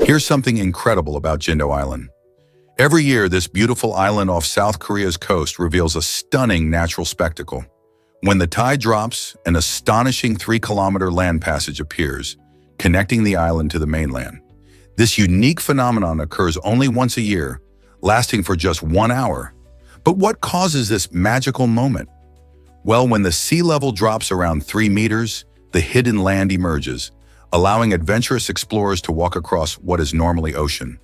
Here's something incredible about Jindo Island. Every year, this beautiful island off South Korea's coast reveals a stunning natural spectacle. When the tide drops, an astonishing 3-kilometer land passage appears, connecting the island to the mainland. This unique phenomenon occurs only once a year, lasting for just 1 hour. But what causes this magical moment? Well, when the sea level drops around 3 meters, the hidden land emerges, allowing adventurous explorers to walk across what is normally ocean.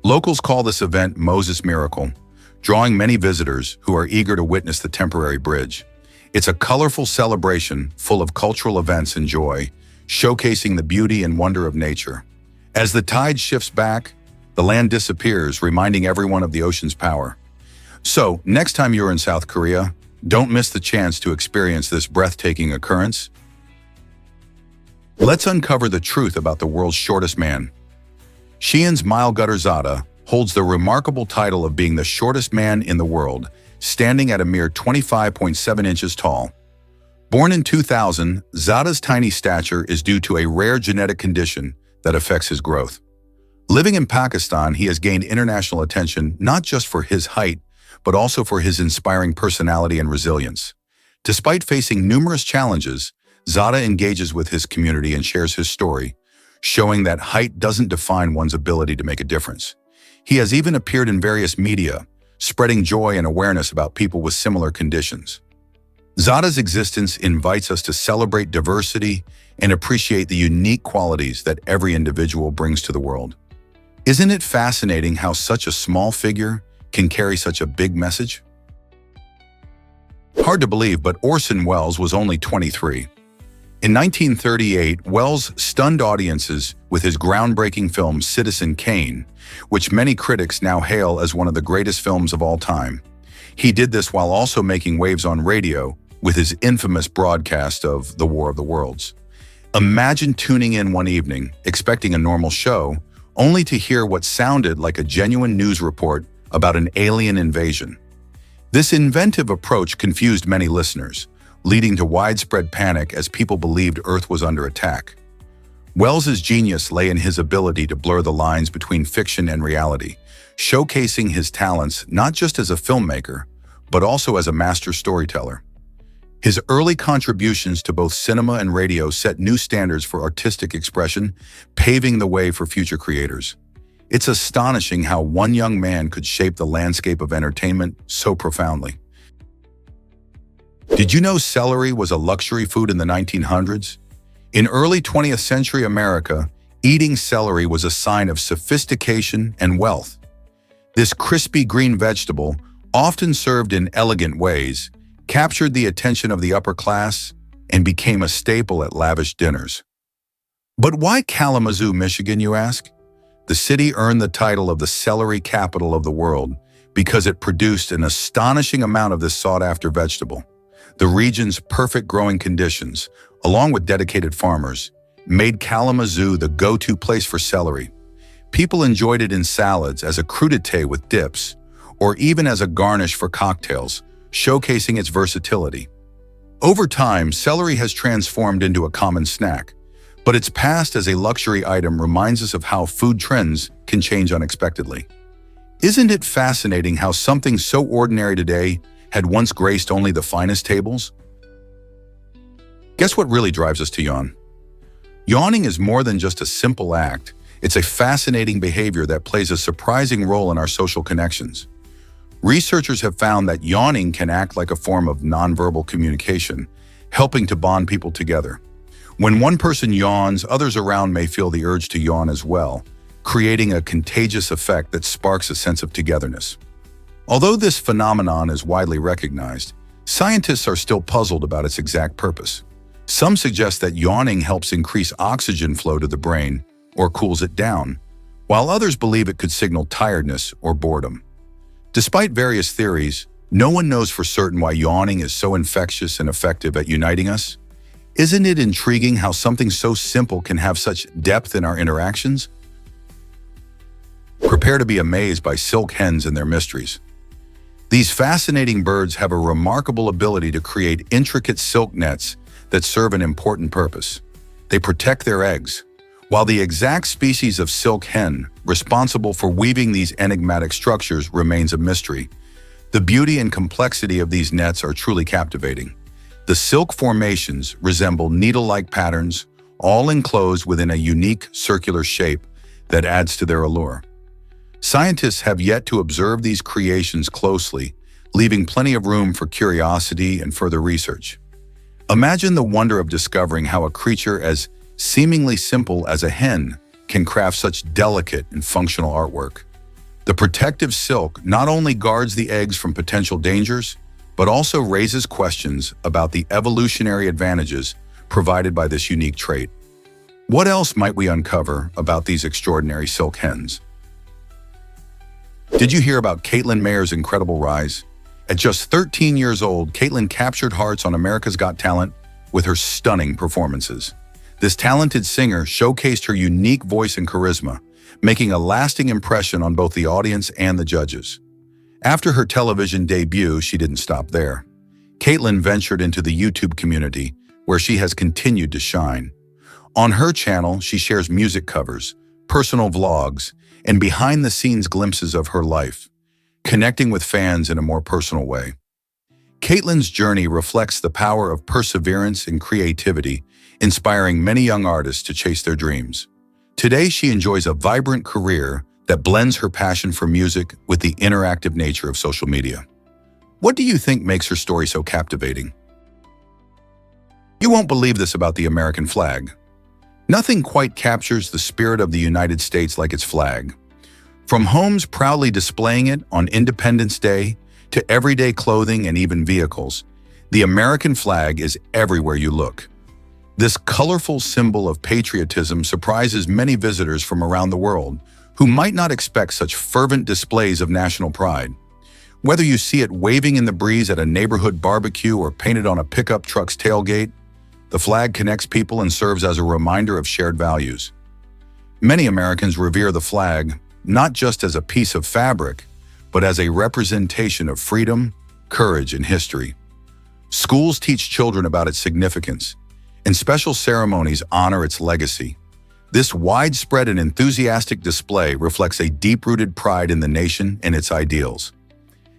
Locals call this event Moses Miracle, drawing many visitors who are eager to witness the temporary bridge. It's a colorful celebration full of cultural events and joy, showcasing the beauty and wonder of nature. As the tide shifts back, the land disappears, reminding everyone of the ocean's power. So, next time you're in South Korea, don't miss the chance to experience this breathtaking occurrence. Let's uncover the truth about the world's shortest man. Sheehan's Myeolgutter holds the remarkable title of being the shortest man in the world, standing at a mere 25.7 inches tall. Born in 2000, Zada's tiny stature is due to a rare genetic condition that affects his growth. Living in Pakistan, he has gained international attention not just for his height, but also for his inspiring personality and resilience. Despite facing numerous challenges, Zada engages with his community and shares his story, showing that height doesn't define one's ability to make a difference. He has even appeared in various media, spreading joy and awareness about people with similar conditions. Zada's existence invites us to celebrate diversity and appreciate the unique qualities that every individual brings to the world. Isn't it fascinating how such a small figure can carry such a big message? Hard to believe, but Orson Welles was only 23. In 1938, Welles stunned audiences with his groundbreaking film Citizen Kane, which many critics now hail as one of the greatest films of all time. He did this while also making waves on radio with his infamous broadcast of The War of the Worlds. Imagine tuning in one evening, expecting a normal show, only to hear what sounded like a genuine news report about an alien invasion. This inventive approach confused many listeners, leading to widespread panic as people believed Earth was under attack. Welles's genius lay in his ability to blur the lines between fiction and reality, showcasing his talents not just as a filmmaker, but also as a master storyteller. His early contributions to both cinema and radio set new standards for artistic expression, paving the way for future creators. It's astonishing how one young man could shape the landscape of entertainment so profoundly. Did you know celery was a luxury food in the 1900s? In early 20th century America, eating celery was a sign of sophistication and wealth. This crispy green vegetable, often served in elegant ways, captured the attention of the upper class and became a staple at lavish dinners. But why Kalamazoo, Michigan, you ask? The city earned the title of the celery capital of the world because it produced an astonishing amount of this sought-after vegetable. The region's perfect growing conditions, along with dedicated farmers, made Kalamazoo the go-to place for celery. People enjoyed it in salads, as a crudité with dips, or even as a garnish for cocktails, showcasing its versatility. Over time, celery has transformed into a common snack, but its past as a luxury item reminds us of how food trends can change unexpectedly. Isn't it fascinating how something so ordinary today had once graced only the finest tables? Guess what really drives us to yawn? Yawning is more than just a simple act. It's a fascinating behavior that plays a surprising role in our social connections. Researchers have found that yawning can act like a form of nonverbal communication, helping to bond people together. When one person yawns, others around may feel the urge to yawn as well, creating a contagious effect that sparks a sense of togetherness. Although this phenomenon is widely recognized, scientists are still puzzled about its exact purpose. Some suggest that yawning helps increase oxygen flow to the brain or cools it down, while others believe it could signal tiredness or boredom. Despite various theories, no one knows for certain why yawning is so infectious and effective at uniting us. Isn't it intriguing how something so simple can have such depth in our interactions? Prepare to be amazed by silk hens and their mysteries. These fascinating birds have a remarkable ability to create intricate silk nets that serve an important purpose. They protect their eggs, While the exact species of silk hen responsible for weaving these enigmatic structures remains a mystery, the beauty and complexity of these nets are truly captivating. The silk formations resemble needle-like patterns, all enclosed within a unique circular shape that adds to their allure. Scientists have yet to observe these creations closely, leaving plenty of room for curiosity and further research. Imagine the wonder of discovering how a creature as seemingly simple as a hen can craft such delicate and functional artwork. The protective silk not only guards the eggs from potential dangers, but also raises questions about the evolutionary advantages provided by this unique trait. What else might we uncover about these extraordinary silk hens? Did you hear about Caitlin Mayer's incredible rise? At just 13 years old, Caitlin captured hearts on America's Got Talent with her stunning performances. This talented singer showcased her unique voice and charisma, making a lasting impression on both the audience and the judges. After her television debut, she didn't stop there. Caitlin ventured into the YouTube community, where she has continued to shine. On her channel, she shares music covers, personal vlogs, and behind-the-scenes glimpses of her life, connecting with fans in a more personal way. Caitlin's journey reflects the power of perseverance and creativity, inspiring many young artists to chase their dreams. Today, she enjoys a vibrant career that blends her passion for music with the interactive nature of social media. What do you think makes her story so captivating? You won't believe this about the American flag. Nothing quite captures the spirit of the United States like its flag. From homes proudly displaying it on Independence Day to everyday clothing and even vehicles, the American flag is everywhere you look. This colorful symbol of patriotism surprises many visitors from around the world who might not expect such fervent displays of national pride. Whether you see it waving in the breeze at a neighborhood barbecue or painted on a pickup truck's tailgate, the flag connects people and serves as a reminder of shared values. Many Americans revere the flag not just as a piece of fabric, but as a representation of freedom, courage, and history. Schools teach children about its significance, and special ceremonies honor its legacy. This widespread and enthusiastic display reflects a deep-rooted pride in the nation and its ideals.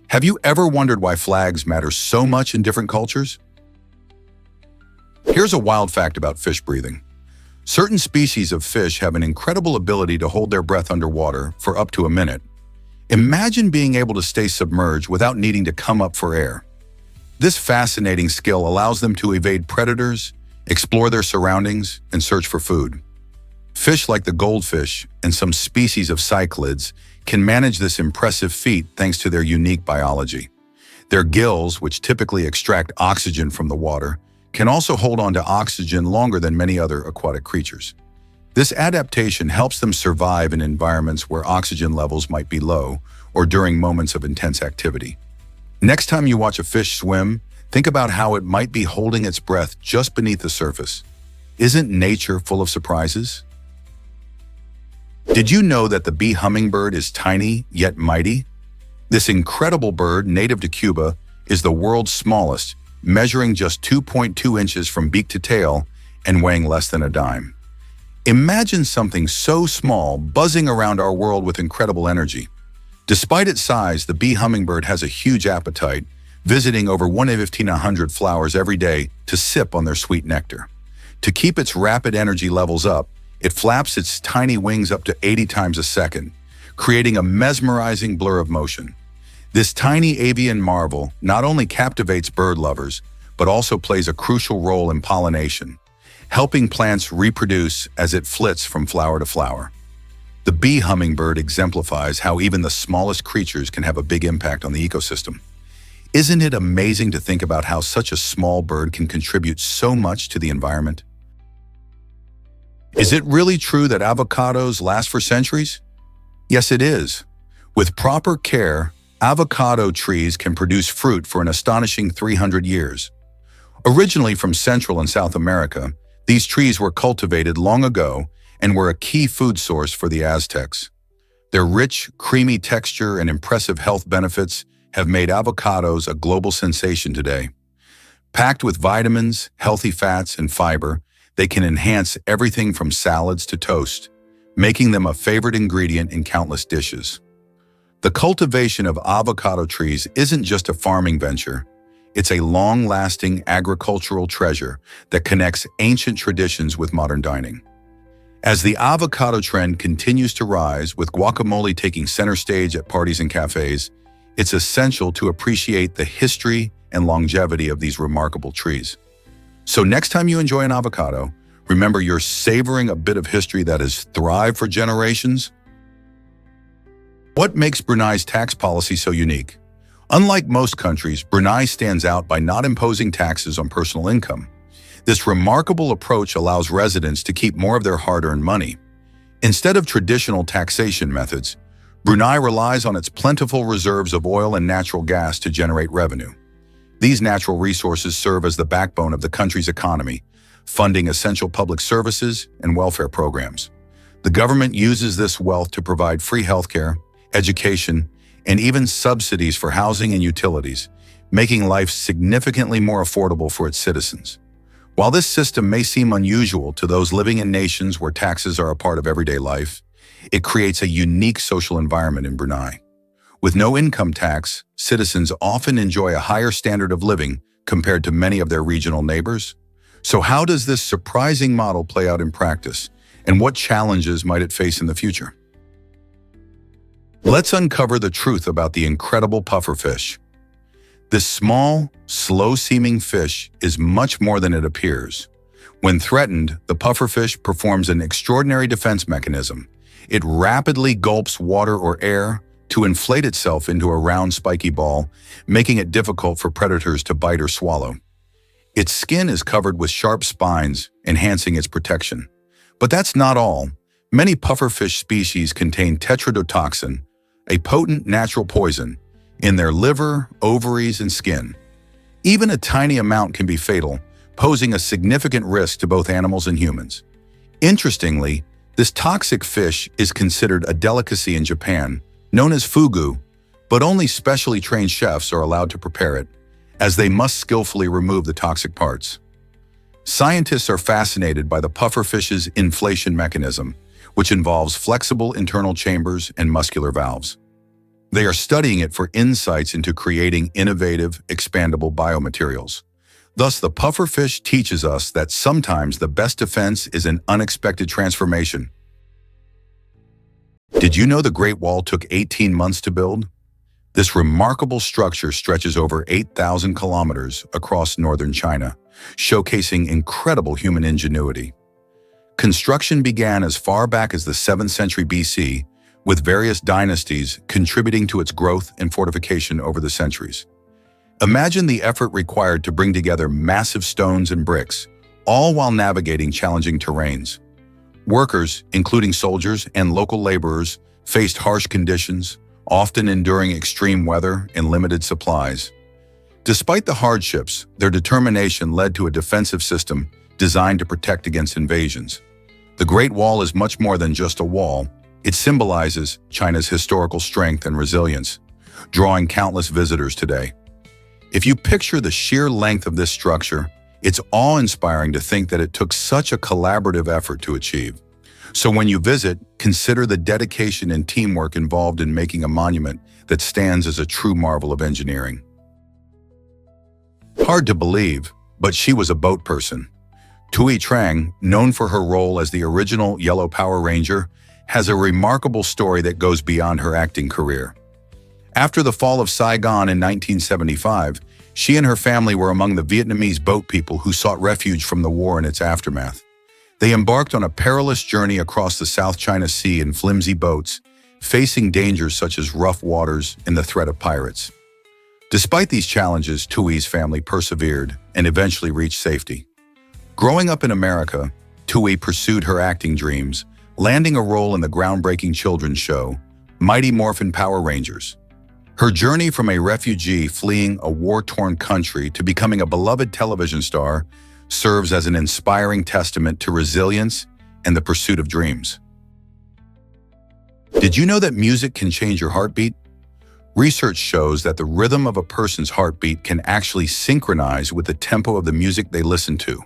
Have you ever wondered why flags matter so much in different cultures? Here's a wild fact about fish breathing. Certain species of fish have an incredible ability to hold their breath underwater for up to a minute. Imagine being able to stay submerged without needing to come up for air. This fascinating skill allows them to evade predators, explore their surroundings, and search for food. Fish like the goldfish and some species of cichlids can manage this impressive feat thanks to their unique biology. Their gills, which typically extract oxygen from the water, can also hold on to oxygen longer than many other aquatic creatures. This adaptation helps them survive in environments where oxygen levels might be low or during moments of intense activity. Next time you watch a fish swim, think about how it might be holding its breath just beneath the surface. Isn't nature full of surprises? Did you know that the bee hummingbird is tiny yet mighty? This incredible bird, native to Cuba, is the world's smallest, measuring just 2.2 inches from beak to tail and weighing less than a dime. Imagine something so small buzzing around our world with incredible energy. Despite its size, the bee hummingbird has a huge appetite, visiting over 1,500 flowers every day to sip on their sweet nectar. To keep its rapid energy levels up, it flaps its tiny wings up to 80 times a second, creating a mesmerizing blur of motion. This tiny avian marvel not only captivates bird lovers, but also plays a crucial role in pollination, helping plants reproduce as it flits from flower to flower. The bee hummingbird exemplifies how even the smallest creatures can have a big impact on the ecosystem. Isn't it amazing to think about how such a small bird can contribute so much to the environment? Is it really true that avocados last for centuries? Yes, it is. With proper care, avocado trees can produce fruit for an astonishing 300 years. Originally from Central and South America, these trees were cultivated long ago and were a key food source for the Aztecs. Their rich, creamy texture and impressive health benefits have made avocados a global sensation today. Packed with vitamins, healthy fats, and fiber, They can enhance everything from salads to toast, making them a favorite ingredient in countless dishes. The cultivation of avocado trees isn't just a farming venture. It's a long-lasting agricultural treasure that connects ancient traditions with modern dining. As the avocado trend continues to rise, with guacamole taking center stage at parties and cafes, it's essential to appreciate the history and longevity of these remarkable trees. So next time you enjoy an avocado, remember you're savoring a bit of history that has thrived for generations. What makes Brunei's tax policy so unique? Unlike most countries, Brunei stands out by not imposing taxes on personal income. This remarkable approach allows residents to keep more of their hard-earned money. Instead of traditional taxation methods, Brunei relies on its plentiful reserves of oil and natural gas to generate revenue. These natural resources serve as the backbone of the country's economy, funding essential public services and welfare programs. The government uses this wealth to provide free healthcare, education, and even subsidies for housing and utilities, making life significantly more affordable for its citizens. While this system may seem unusual to those living in nations where taxes are a part of everyday life, it creates a unique social environment in Brunei. With no income tax, citizens often enjoy a higher standard of living compared to many of their regional neighbors. So how does this surprising model play out in practice, and what challenges might it face in the future? Let's uncover the truth about the incredible pufferfish. This small, slow-seeming fish is much more than it appears. When threatened, the pufferfish performs an extraordinary defense mechanism. It rapidly gulps water or air to inflate itself into a round, spiky ball, making it difficult for predators to bite or swallow. Its skin is covered with sharp spines, enhancing its protection. But that's not all. Many pufferfish species contain tetrodotoxin, a potent natural poison, in their liver, ovaries, and skin. Even a tiny amount can be fatal, posing a significant risk to both animals and humans. Interestingly, this toxic fish is considered a delicacy in Japan, known as fugu, but only specially trained chefs are allowed to prepare it, as they must skillfully remove the toxic parts. Scientists are fascinated by the pufferfish's inflation mechanism, which involves flexible internal chambers and muscular valves. They are studying it for insights into creating innovative, expandable biomaterials. Thus, the pufferfish teaches us that sometimes the best defense is an unexpected transformation. Did you know the Great Wall took 18 months to build? This remarkable structure stretches over 8,000 kilometers across northern China, showcasing incredible human ingenuity. Construction began as far back as the 7th century BC, with various dynasties contributing to its growth and fortification over the centuries. Imagine the effort required to bring together massive stones and bricks, all while navigating challenging terrains. Workers, including soldiers and local laborers, faced harsh conditions, often enduring extreme weather and limited supplies. Despite the hardships, their determination led to a defensive system designed to protect against invasions. The Great Wall is much more than just a wall. It symbolizes China's historical strength and resilience, drawing countless visitors today. If you picture the sheer length of this structure, it's awe-inspiring to think that it took such a collaborative effort to achieve. So when you visit, consider the dedication and teamwork involved in making a monument that stands as a true marvel of engineering. Hard to believe, but she was a boat person. Tui Trang, known for her role as the original Yellow Power Ranger, has a remarkable story that goes beyond her acting career. After the fall of Saigon in 1975, she and her family were among the Vietnamese boat people who sought refuge from the war and its aftermath. They embarked on a perilous journey across the South China Sea in flimsy boats, facing dangers such as rough waters and the threat of pirates. Despite these challenges, Tui's family persevered and eventually reached safety. Growing up in America, Tui pursued her acting dreams, landing a role in the groundbreaking children's show, Mighty Morphin Power Rangers. Her journey from a refugee fleeing a war-torn country to becoming a beloved television star serves as an inspiring testament to resilience and the pursuit of dreams. Did you know that music can change your heartbeat? Research shows that the rhythm of a person's heartbeat can actually synchronize with the tempo of the music they listen to.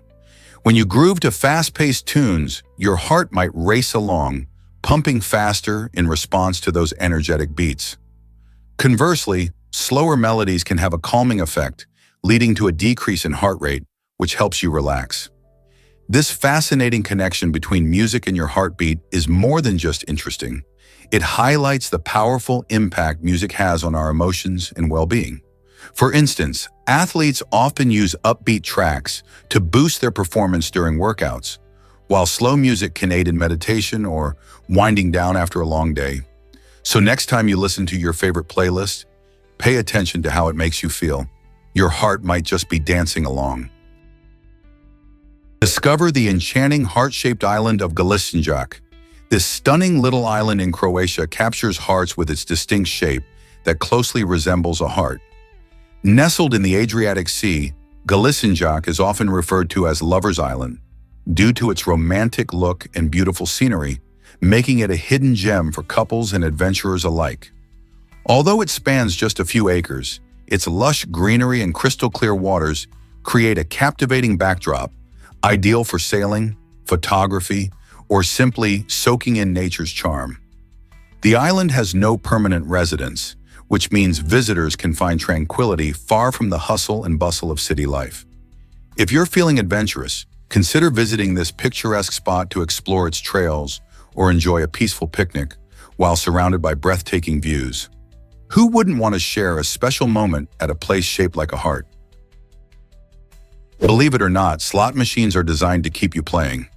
When you groove to fast-paced tunes, your heart might race along, pumping faster in response to those energetic beats. Conversely, slower melodies can have a calming effect, leading to a decrease in heart rate, which helps you relax. This fascinating connection between music and your heartbeat is more than just interesting. It highlights the powerful impact music has on our emotions and well-being. For instance, athletes often use upbeat tracks to boost their performance during workouts, while slow music can aid in meditation or winding down after a long day. So next time you listen to your favorite playlist, pay attention to how it makes you feel. Your heart might just be dancing along. Discover the enchanting heart-shaped island of Galicinjak. This stunning little island in Croatia captures hearts with its distinct shape that closely resembles a heart. Nestled in the Adriatic Sea, Galicinjak is often referred to as Lover's Island due to its romantic look and beautiful scenery, making it a hidden gem for couples and adventurers alike. Although it spans just a few acres, its lush greenery and crystal-clear waters create a captivating backdrop, ideal for sailing, photography, or simply soaking in nature's charm. The island has no permanent residence, which means visitors can find tranquility far from the hustle and bustle of city life. If you're feeling adventurous, consider visiting this picturesque spot to explore its trails or enjoy a peaceful picnic while surrounded by breathtaking views. Who wouldn't want to share a special moment at a place shaped like a heart? Believe it or not, slot machines are designed to keep you playing.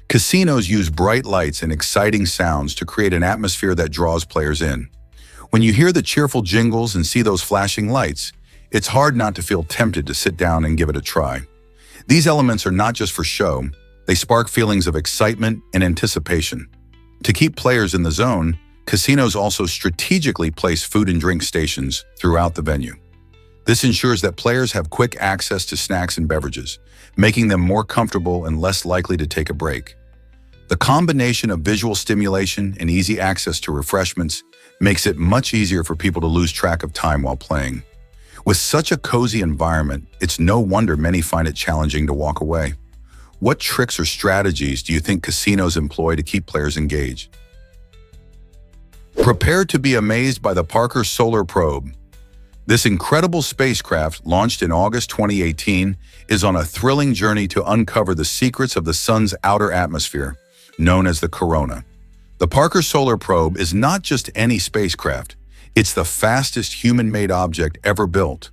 Casinos use bright lights and exciting sounds to create an atmosphere that draws players in. When you hear the cheerful jingles and see those flashing lights, it's hard not to feel tempted to sit down and give it a try. These elements are not just for show, they spark feelings of excitement and anticipation. To keep players in the zone, casinos also strategically place food and drink stations throughout the venue. This ensures that players have quick access to snacks and beverages, making them more comfortable and less likely to take a break. The combination of visual stimulation and easy access to refreshments makes it much easier for people to lose track of time while playing. With such a cozy environment, it's no wonder many find it challenging to walk away. What tricks or strategies do you think casinos employ to keep players engaged? Prepare to be amazed by the Parker Solar Probe. This incredible spacecraft, launched in August 2018, is on a thrilling journey to uncover the secrets of the sun's outer atmosphere, known as the corona. The Parker Solar Probe is not just any spacecraft, it's the fastest human-made object ever built,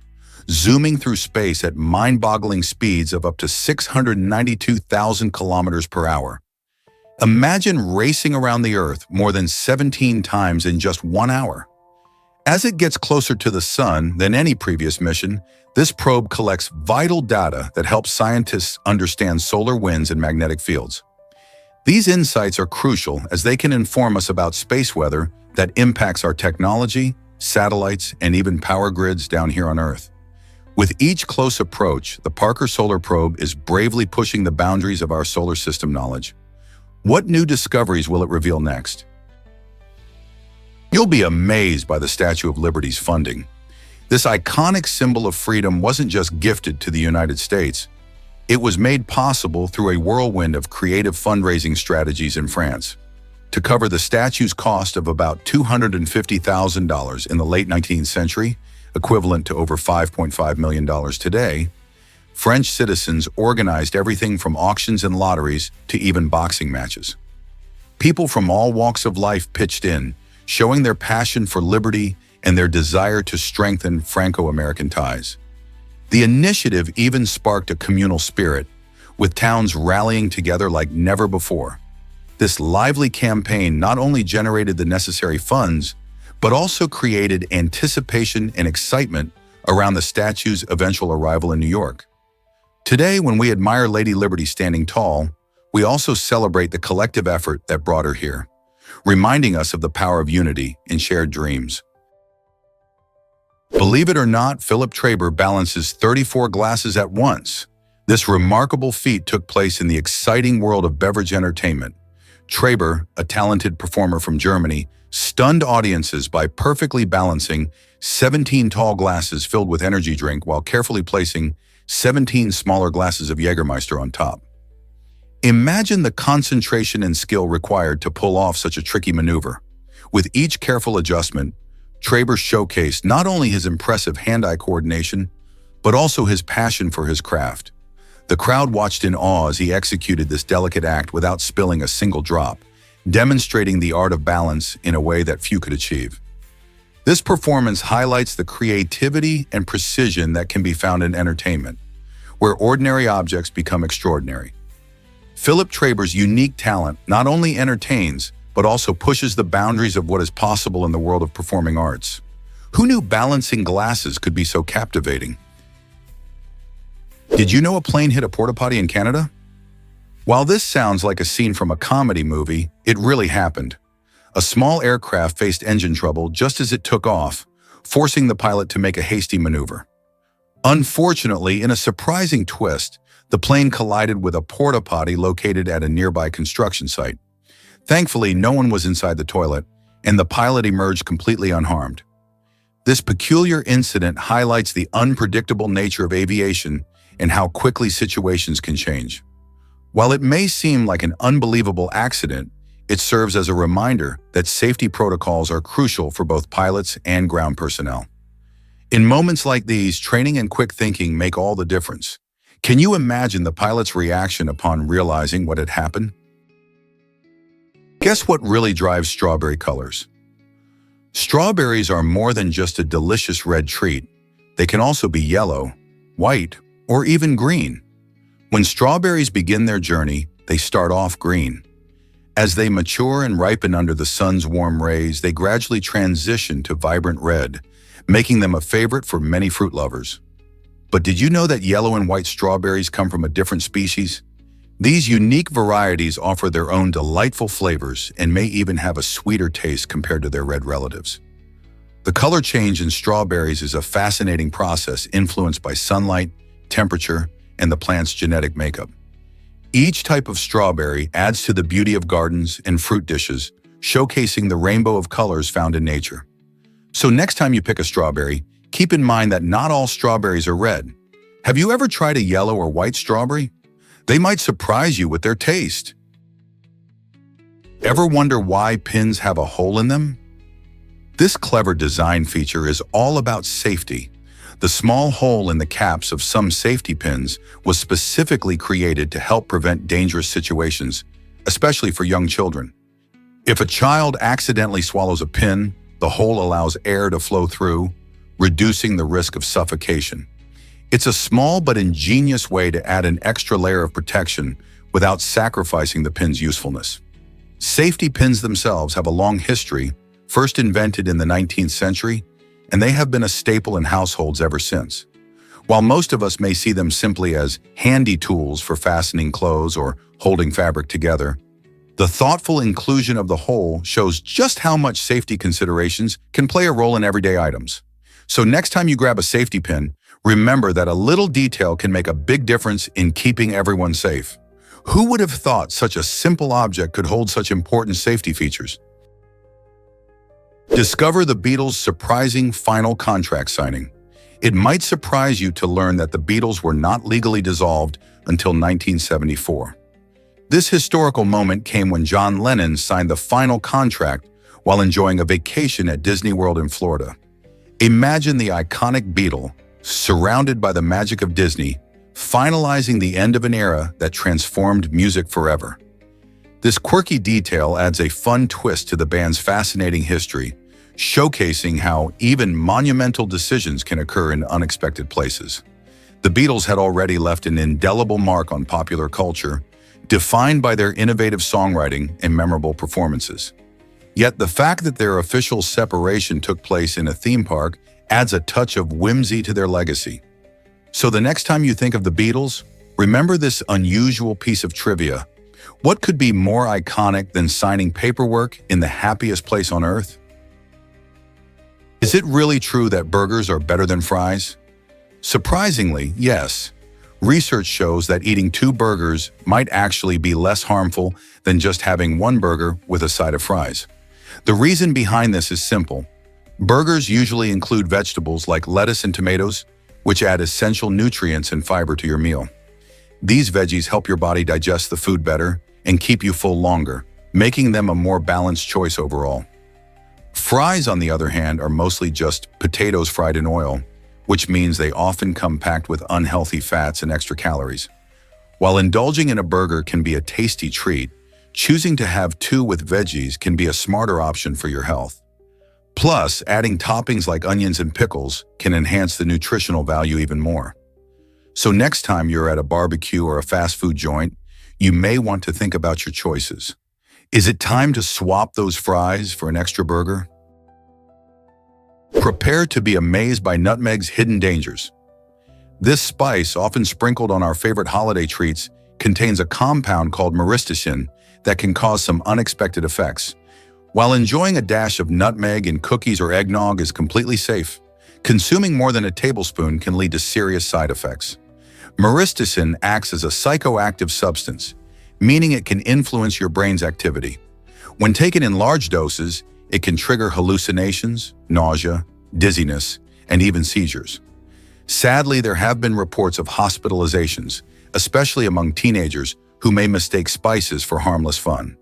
zooming through space at mind-boggling speeds of up to 692,000 kilometers per hour. Imagine racing around the Earth more than 17 times in just 1 hour. As it gets closer to the sun than any previous mission, this probe collects vital data that helps scientists understand solar winds and magnetic fields. These insights are crucial as they can inform us about space weather that impacts our technology, satellites, and even power grids down here on Earth. With each close approach, the Parker Solar Probe is bravely pushing the boundaries of our solar system knowledge. What new discoveries will it reveal next? You'll be amazed by the Statue of Liberty's funding. This iconic symbol of freedom wasn't just gifted to the United States. It was made possible through a whirlwind of creative fundraising strategies in France. To cover the statue's cost of about $250,000 in the late 19th century, equivalent to over $5.5 million today, French citizens organized everything from auctions and lotteries to even boxing matches. People from all walks of life pitched in, showing their passion for liberty and their desire to strengthen Franco-American ties. The initiative even sparked a communal spirit, with towns rallying together like never before. This lively campaign not only generated the necessary funds, but also created anticipation and excitement around the statue's eventual arrival in New York. Today, when we admire Lady Liberty standing tall, we also celebrate the collective effort that brought her here, reminding us of the power of unity and shared dreams. Believe it or not, Philip Traber balances 34 glasses at once. This remarkable feat took place in the exciting world of beverage entertainment. Traber, a talented performer from Germany, stunned audiences by perfectly balancing 17 tall glasses filled with energy drink while carefully placing 17 smaller glasses of Jägermeister on top. Imagine the concentration and skill required to pull off such a tricky maneuver. With each careful adjustment, Traber showcased not only his impressive hand-eye coordination, but also his passion for his craft. The crowd watched in awe as he executed this delicate act without spilling a single drop, demonstrating the art of balance in a way that few could achieve. This performance highlights the creativity and precision that can be found in entertainment, where ordinary objects become extraordinary. Philip Traber's unique talent not only entertains, but also pushes the boundaries of what is possible in the world of performing arts. Who knew balancing glasses could be so captivating? Did you know a plane hit a porta potty in Canada? While this sounds like a scene from a comedy movie, it really happened. A small aircraft faced engine trouble just as it took off, forcing the pilot to make a hasty maneuver. Unfortunately, in a surprising twist, the plane collided with a porta potty located at a nearby construction site. Thankfully, no one was inside the toilet, and the pilot emerged completely unharmed. This peculiar incident highlights the unpredictable nature of aviation and how quickly situations can change. While it may seem like an unbelievable accident, it serves as a reminder that safety protocols are crucial for both pilots and ground personnel. In moments like these, training and quick thinking make all the difference. Can you imagine the pilot's reaction upon realizing what had happened? Guess what really drives strawberry colors? Strawberries are more than just a delicious red treat. They can also be yellow, white, or even green. When strawberries begin their journey, they start off green. As they mature and ripen under the sun's warm rays, they gradually transition to vibrant red, making them a favorite for many fruit lovers. But did you know that yellow and white strawberries come from a different species? These unique varieties offer their own delightful flavors and may even have a sweeter taste compared to their red relatives. The color change in strawberries is a fascinating process influenced by sunlight, temperature, and the plant's genetic makeup. Each type of strawberry adds to the beauty of gardens and fruit dishes, showcasing the rainbow of colors found in nature. So next time you pick a strawberry, keep in mind that not all strawberries are red. Have you ever tried a yellow or white strawberry? They might surprise you with their taste. Ever wonder why pins have a hole in them? This clever design feature is all about safety. The small hole in the caps of some safety pins was specifically created to help prevent dangerous situations, especially for young children. If a child accidentally swallows a pin, the hole allows air to flow through, reducing the risk of suffocation. It's a small but ingenious way to add an extra layer of protection without sacrificing the pin's usefulness. Safety pins themselves have a long history, first invented in the 19th century, and they have been a staple in households ever since. While most of us may see them simply as handy tools for fastening clothes or holding fabric together, the thoughtful inclusion of the hole shows just how much safety considerations can play a role in everyday items. So next time you grab a safety pin, remember that a little detail can make a big difference in keeping everyone safe. Who would have thought such a simple object could hold such important safety features? Discover the Beatles' surprising final contract signing. It might surprise you to learn that the Beatles were not legally dissolved until 1974. This historical moment came when John Lennon signed the final contract while enjoying a vacation at Disney World in Florida. Imagine the iconic Beatle, surrounded by the magic of Disney, finalizing the end of an era that transformed music forever. This quirky detail adds a fun twist to the band's fascinating history, showcasing how even monumental decisions can occur in unexpected places. The Beatles had already left an indelible mark on popular culture, defined by their innovative songwriting and memorable performances. Yet the fact that their official separation took place in a theme park adds a touch of whimsy to their legacy. So the next time you think of the Beatles, remember this unusual piece of trivia. What could be more iconic than signing paperwork in the happiest place on earth? Is it really true that burgers are better than fries? Surprisingly, yes. Research shows that eating 2 burgers might actually be less harmful than just having 1 burger with a side of fries. The reason behind this is simple. Burgers usually include vegetables like lettuce and tomatoes, which add essential nutrients and fiber to your meal. These veggies help your body digest the food better and keep you full longer, making them a more balanced choice overall. Fries, on the other hand, are mostly just potatoes fried in oil, which means they often come packed with unhealthy fats and extra calories. While indulging in a burger can be a tasty treat, choosing to have two with veggies can be a smarter option for your health. Plus, adding toppings like onions and pickles can enhance the nutritional value even more. So next time you're at a barbecue or a fast food joint, you may want to think about your choices. Is it time to swap those fries for an extra burger? Prepare to be amazed by nutmeg's hidden dangers. This spice, often sprinkled on our favorite holiday treats, contains a compound called myristicin that can cause some unexpected effects. While enjoying a dash of nutmeg in cookies or eggnog is completely safe, consuming more than a tablespoon can lead to serious side effects. Myristicin acts as a psychoactive substance, meaning it can influence your brain's activity. When taken in large doses, it can trigger hallucinations, nausea, dizziness, and even seizures. Sadly, there have been reports of hospitalizations, especially among teenagers who may mistake spices for harmless fun.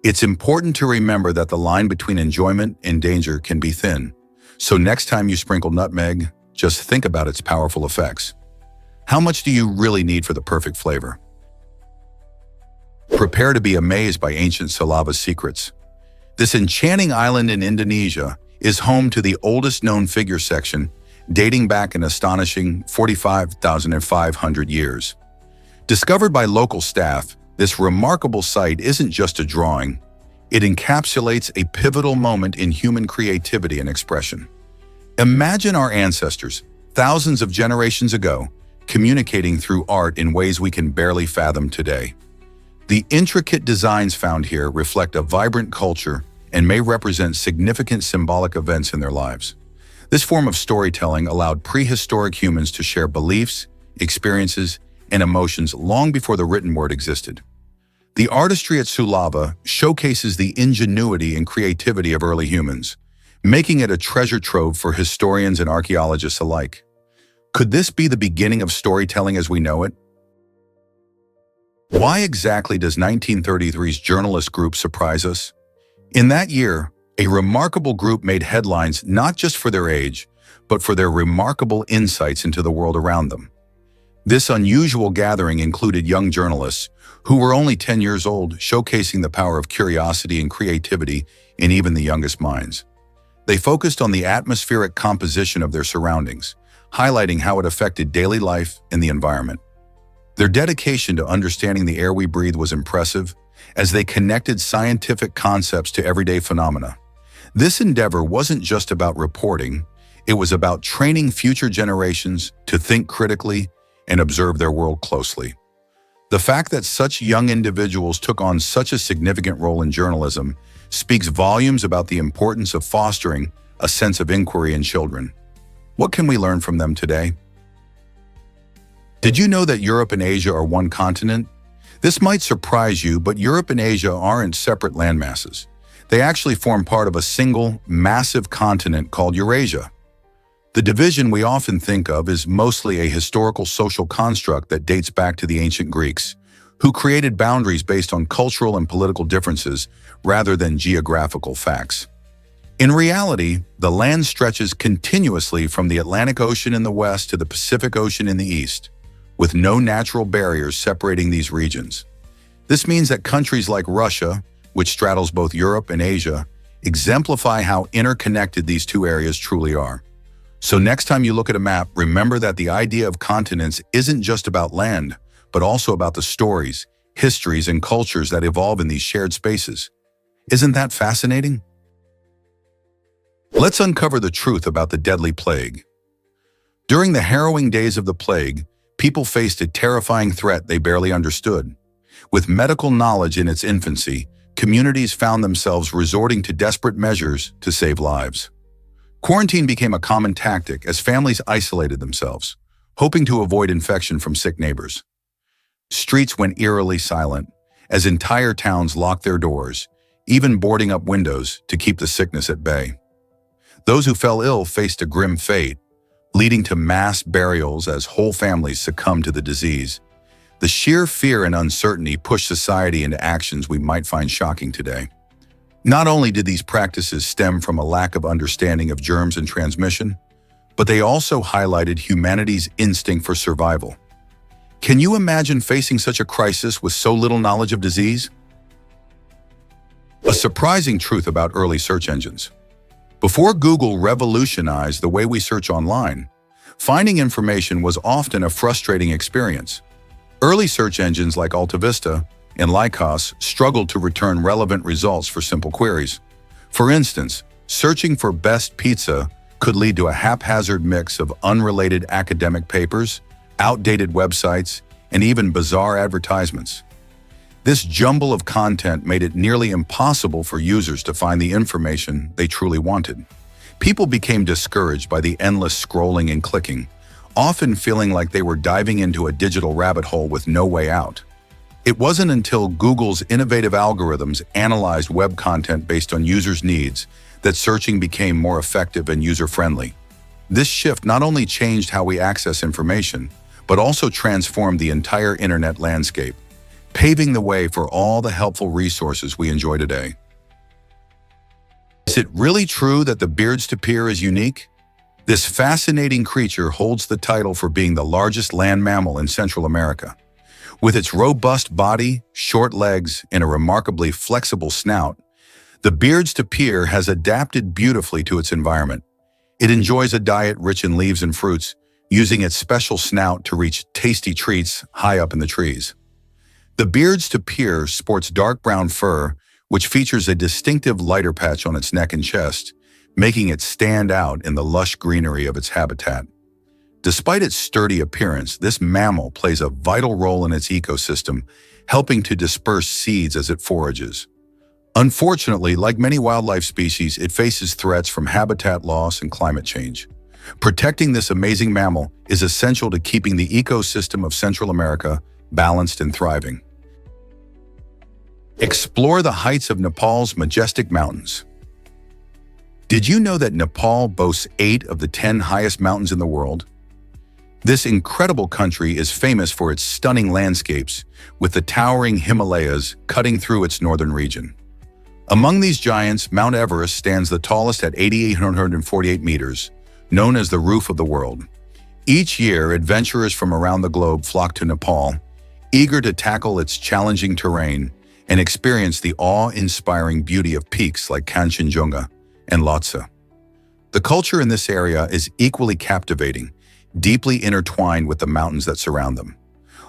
It's important to remember that the line between enjoyment and danger can be thin. So next time you sprinkle nutmeg, just think about its powerful effects. How much do you really need for the perfect flavor? Prepare to be amazed by ancient Sulawesi secrets. This enchanting island in Indonesia is home to the oldest known figure section, dating back an astonishing 45,500 years. Discovered by local staff, this remarkable site isn't just a drawing. It encapsulates a pivotal moment in human creativity and expression. Imagine our ancestors, thousands of generations ago, communicating through art in ways we can barely fathom today. The intricate designs found here reflect a vibrant culture and may represent significant symbolic events in their lives. This form of storytelling allowed prehistoric humans to share beliefs, experiences, and emotions long before the written word existed. The artistry at Sulava showcases the ingenuity and creativity of early humans, making it a treasure trove for historians and archaeologists alike. Could this be the beginning of storytelling as we know it? Why exactly does 1933's journalist group surprise us? In that year, a remarkable group made headlines not just for their age, but for their remarkable insights into the world around them. This unusual gathering included young journalists who were only 10 years old, showcasing the power of curiosity and creativity in even the youngest minds. They focused on the atmospheric composition of their surroundings, highlighting how it affected daily life and the environment. Their dedication to understanding the air we breathe was impressive, as they connected scientific concepts to everyday phenomena. This endeavor wasn't just about reporting, it was about training future generations to think critically and observe their world closely. The fact that such young individuals took on such a significant role in journalism speaks volumes about the importance of fostering a sense of inquiry in children. What can we learn from them today? Did you know that Europe and Asia are one continent? This might surprise you, but Europe and Asia aren't separate landmasses. They actually form part of a single, massive continent called Eurasia. The division we often think of is mostly a historical social construct that dates back to the ancient Greeks, who created boundaries based on cultural and political differences rather than geographical facts. In reality, the land stretches continuously from the Atlantic Ocean in the west to the Pacific Ocean in the east, with no natural barriers separating these regions. This means that countries like Russia, which straddles both Europe and Asia, exemplify how interconnected these two areas truly are. So next time you look at a map, remember that the idea of continents isn't just about land, but also about the stories, histories, and cultures that evolve in these shared spaces. Isn't that fascinating? Let's uncover the truth about the deadly plague. During the harrowing days of the plague, people faced a terrifying threat they barely understood. With medical knowledge in its infancy, communities found themselves resorting to desperate measures to save lives. Quarantine became a common tactic as families isolated themselves, hoping to avoid infection from sick neighbors. Streets went eerily silent as entire towns locked their doors, even boarding up windows to keep the sickness at bay. Those who fell ill faced a grim fate, leading to mass burials as whole families succumbed to the disease. The sheer fear and uncertainty pushed society into actions we might find shocking today. Not only did these practices stem from a lack of understanding of germs and transmission, but they also highlighted humanity's instinct for survival. Can you imagine facing such a crisis with so little knowledge of disease? A surprising truth about early search engines. Before Google revolutionized the way we search online, finding information was often a frustrating experience. Early search engines like AltaVista and Lycos struggled to return relevant results for simple queries. For instance, searching for best pizza could lead to a haphazard mix of unrelated academic papers, outdated websites, and even bizarre advertisements. This jumble of content made it nearly impossible for users to find the information they truly wanted. People became discouraged by the endless scrolling and clicking, often feeling like they were diving into a digital rabbit hole with no way out. It wasn't until Google's innovative algorithms analyzed web content based on users' needs that searching became more effective and user-friendly. This shift not only changed how we access information, but also transformed the entire internet landscape, paving the way for all the helpful resources we enjoy today. Is it really true that the Beard's tapir is unique? This fascinating creature holds the title for being the largest land mammal in Central America. With its robust body, short legs, and a remarkably flexible snout, the Beard's tapir has adapted beautifully to its environment. It enjoys a diet rich in leaves and fruits, using its special snout to reach tasty treats high up in the trees. The Beard's tapir sports dark brown fur, which features a distinctive lighter patch on its neck and chest, making it stand out in the lush greenery of its habitat. Despite its sturdy appearance, this mammal plays a vital role in its ecosystem, helping to disperse seeds as it forages. Unfortunately, like many wildlife species, it faces threats from habitat loss and climate change. Protecting this amazing mammal is essential to keeping the ecosystem of Central America balanced and thriving. Explore the heights of Nepal's majestic mountains. Did you know that Nepal boasts 8 of the 10 highest mountains in the world? This incredible country is famous for its stunning landscapes, with the towering Himalayas cutting through its northern region. Among these giants, Mount Everest stands the tallest at 8,848 meters, known as the roof of the world. Each year, adventurers from around the globe flock to Nepal, eager to tackle its challenging terrain and experience the awe-inspiring beauty of peaks like Kanchenjunga and Lhotse. The culture in this area is equally captivating, deeply intertwined with the mountains that surround them.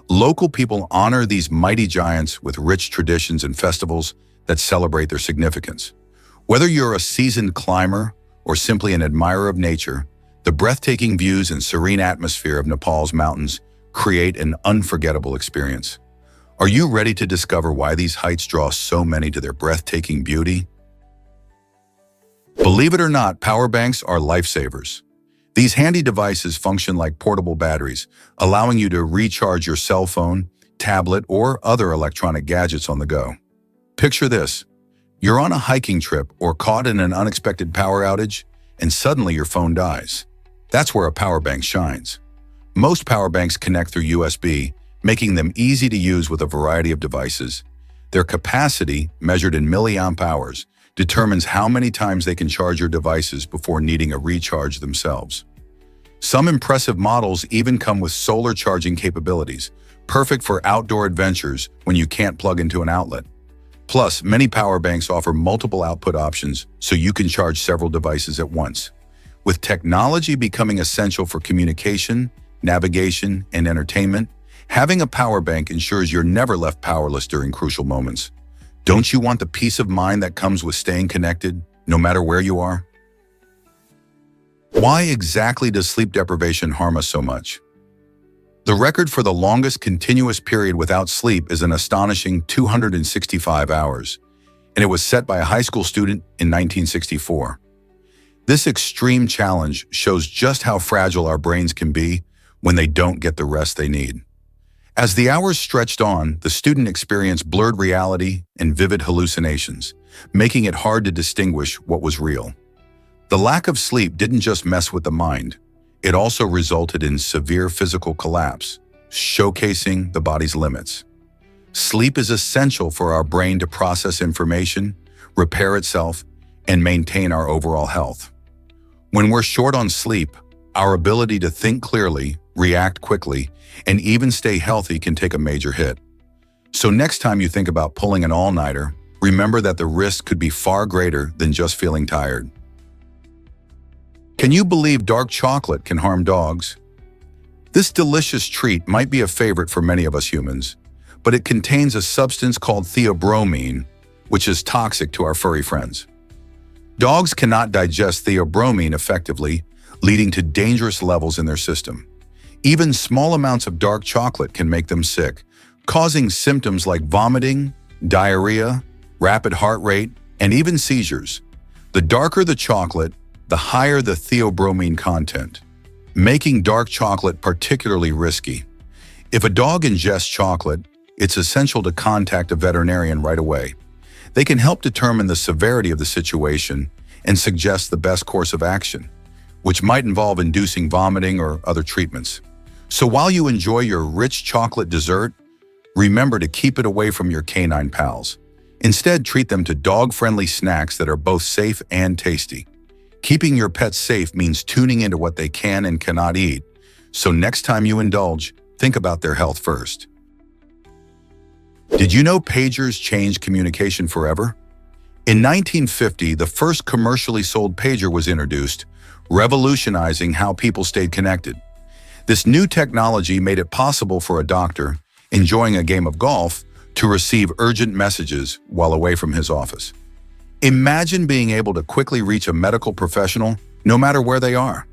Local people honor these mighty giants with rich traditions and festivals that celebrate their significance. Whether you're a seasoned climber or simply an admirer of nature, the breathtaking views and serene atmosphere of Nepal's mountains create an unforgettable experience. Are you ready to discover why these heights draw so many to their breathtaking beauty? Believe it or not, power banks are lifesavers. These handy devices function like portable batteries, allowing you to recharge your cell phone, tablet, or other electronic gadgets on the go. Picture this. You're on a hiking trip or caught in an unexpected power outage, and suddenly your phone dies. That's where a power bank shines. Most power banks connect through USB, making them easy to use with a variety of devices. Their capacity, measured in milliamp hours, determines how many times they can charge your devices before needing a recharge themselves. Some impressive models even come with solar charging capabilities, perfect for outdoor adventures when you can't plug into an outlet. Plus, many power banks offer multiple output options so you can charge several devices at once. With technology becoming essential for communication, navigation, and entertainment, having a power bank ensures you're never left powerless during crucial moments. Don't you want the peace of mind that comes with staying connected, no matter where you are? Why exactly does sleep deprivation harm us so much? The record for the longest continuous period without sleep is an astonishing 265 hours, and it was set by a high school student in 1964. This extreme challenge shows just how fragile our brains can be when they don't get the rest they need. As the hours stretched on, the student experienced blurred reality and vivid hallucinations, making it hard to distinguish what was real. The lack of sleep didn't just mess with the mind, it also resulted in severe physical collapse, showcasing the body's limits. Sleep is essential for our brain to process information, repair itself, and maintain our overall health. When we're short on sleep, our ability to think clearly, react quickly, and even stay healthy can take a major hit. So next time you think about pulling an all-nighter, remember that the risk could be far greater than just feeling tired. Can you believe dark chocolate can harm dogs? This delicious treat might be a favorite for many of us humans, but it contains a substance called theobromine, which is toxic to our furry friends. Dogs cannot digest theobromine effectively, leading to dangerous levels in their system. Even small amounts of dark chocolate can make them sick, causing symptoms like vomiting, diarrhea, rapid heart rate, and even seizures. The darker the chocolate, the higher the theobromine content, making dark chocolate particularly risky. If a dog ingests chocolate, it's essential to contact a veterinarian right away. They can help determine the severity of the situation and suggest the best course of action, which might involve inducing vomiting or other treatments. So while you enjoy your rich chocolate dessert, remember to keep it away from your canine pals. Instead, treat them to dog-friendly snacks that are both safe and tasty. Keeping your pets safe means tuning into what they can and cannot eat, so next time you indulge, think about their health first. Did you know pagers changed communication forever? In 1950, the first commercially sold pager was introduced, revolutionizing how people stayed connected. This new technology made it possible for a doctor enjoying a game of golf to receive urgent messages while away from his office. Imagine being able to quickly reach a medical professional no matter where they are.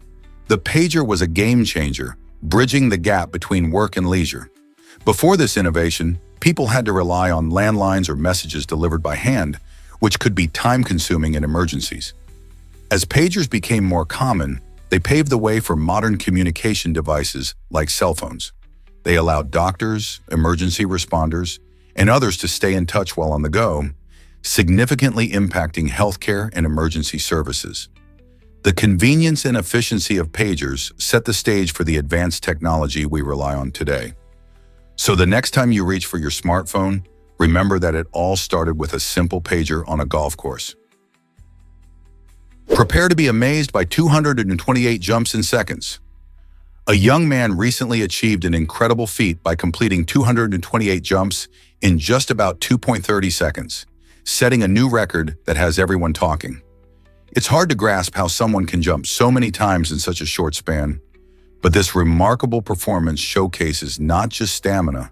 The pager was a game changer, bridging the gap between work and leisure. Before this innovation, people had to rely on landlines or messages delivered by hand, which could be time-consuming in emergencies. As pagers became more common, they paved the way for modern communication devices like cell phones. They allowed doctors, emergency responders, and others to stay in touch while on the go, significantly impacting healthcare and emergency services. The convenience and efficiency of pagers set the stage for the advanced technology we rely on today. So the next time you reach for your smartphone, remember that it all started with a simple pager on a golf course. Prepare to be amazed by 228 jumps in seconds. A young man recently achieved an incredible feat by completing 228 jumps in just about 2.30 seconds, setting a new record that has everyone talking. It's hard to grasp how someone can jump so many times in such a short span, but this remarkable performance showcases not just stamina,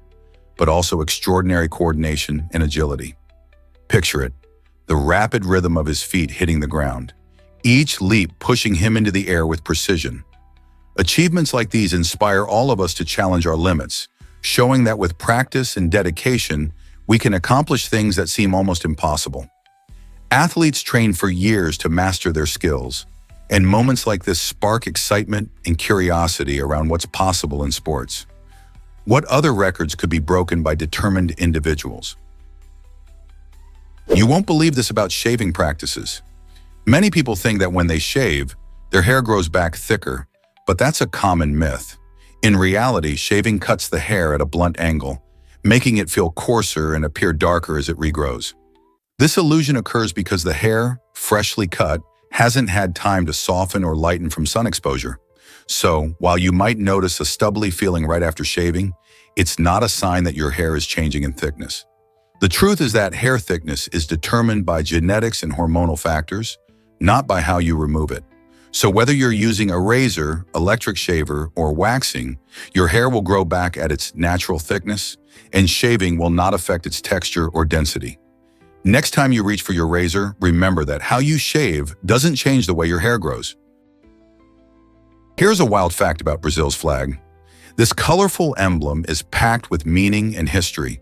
but also extraordinary coordination and agility. Picture it, the rapid rhythm of his feet hitting the ground, each leap pushing him into the air with precision. Achievements like these inspire all of us to challenge our limits, showing that with practice and dedication, we can accomplish things that seem almost impossible. Athletes train for years to master their skills, and moments like this spark excitement and curiosity around what's possible in sports. What other records could be broken by determined individuals? You won't believe this about shaving practices. Many people think that when they shave, their hair grows back thicker, but that's a common myth. In reality, shaving cuts the hair at a blunt angle, making it feel coarser and appear darker as it regrows. This illusion occurs because the hair, freshly cut, hasn't had time to soften or lighten from sun exposure. So, while you might notice a stubbly feeling right after shaving, it's not a sign that your hair is changing in thickness. The truth is that hair thickness is determined by genetics and hormonal factors, not by how you remove it. So whether you're using a razor, electric shaver, or waxing, your hair will grow back at its natural thickness, and shaving will not affect its texture or density. Next time you reach for your razor, remember that how you shave doesn't change the way your hair grows. Here's a wild fact about Brazil's flag. This colorful emblem is packed with meaning and history.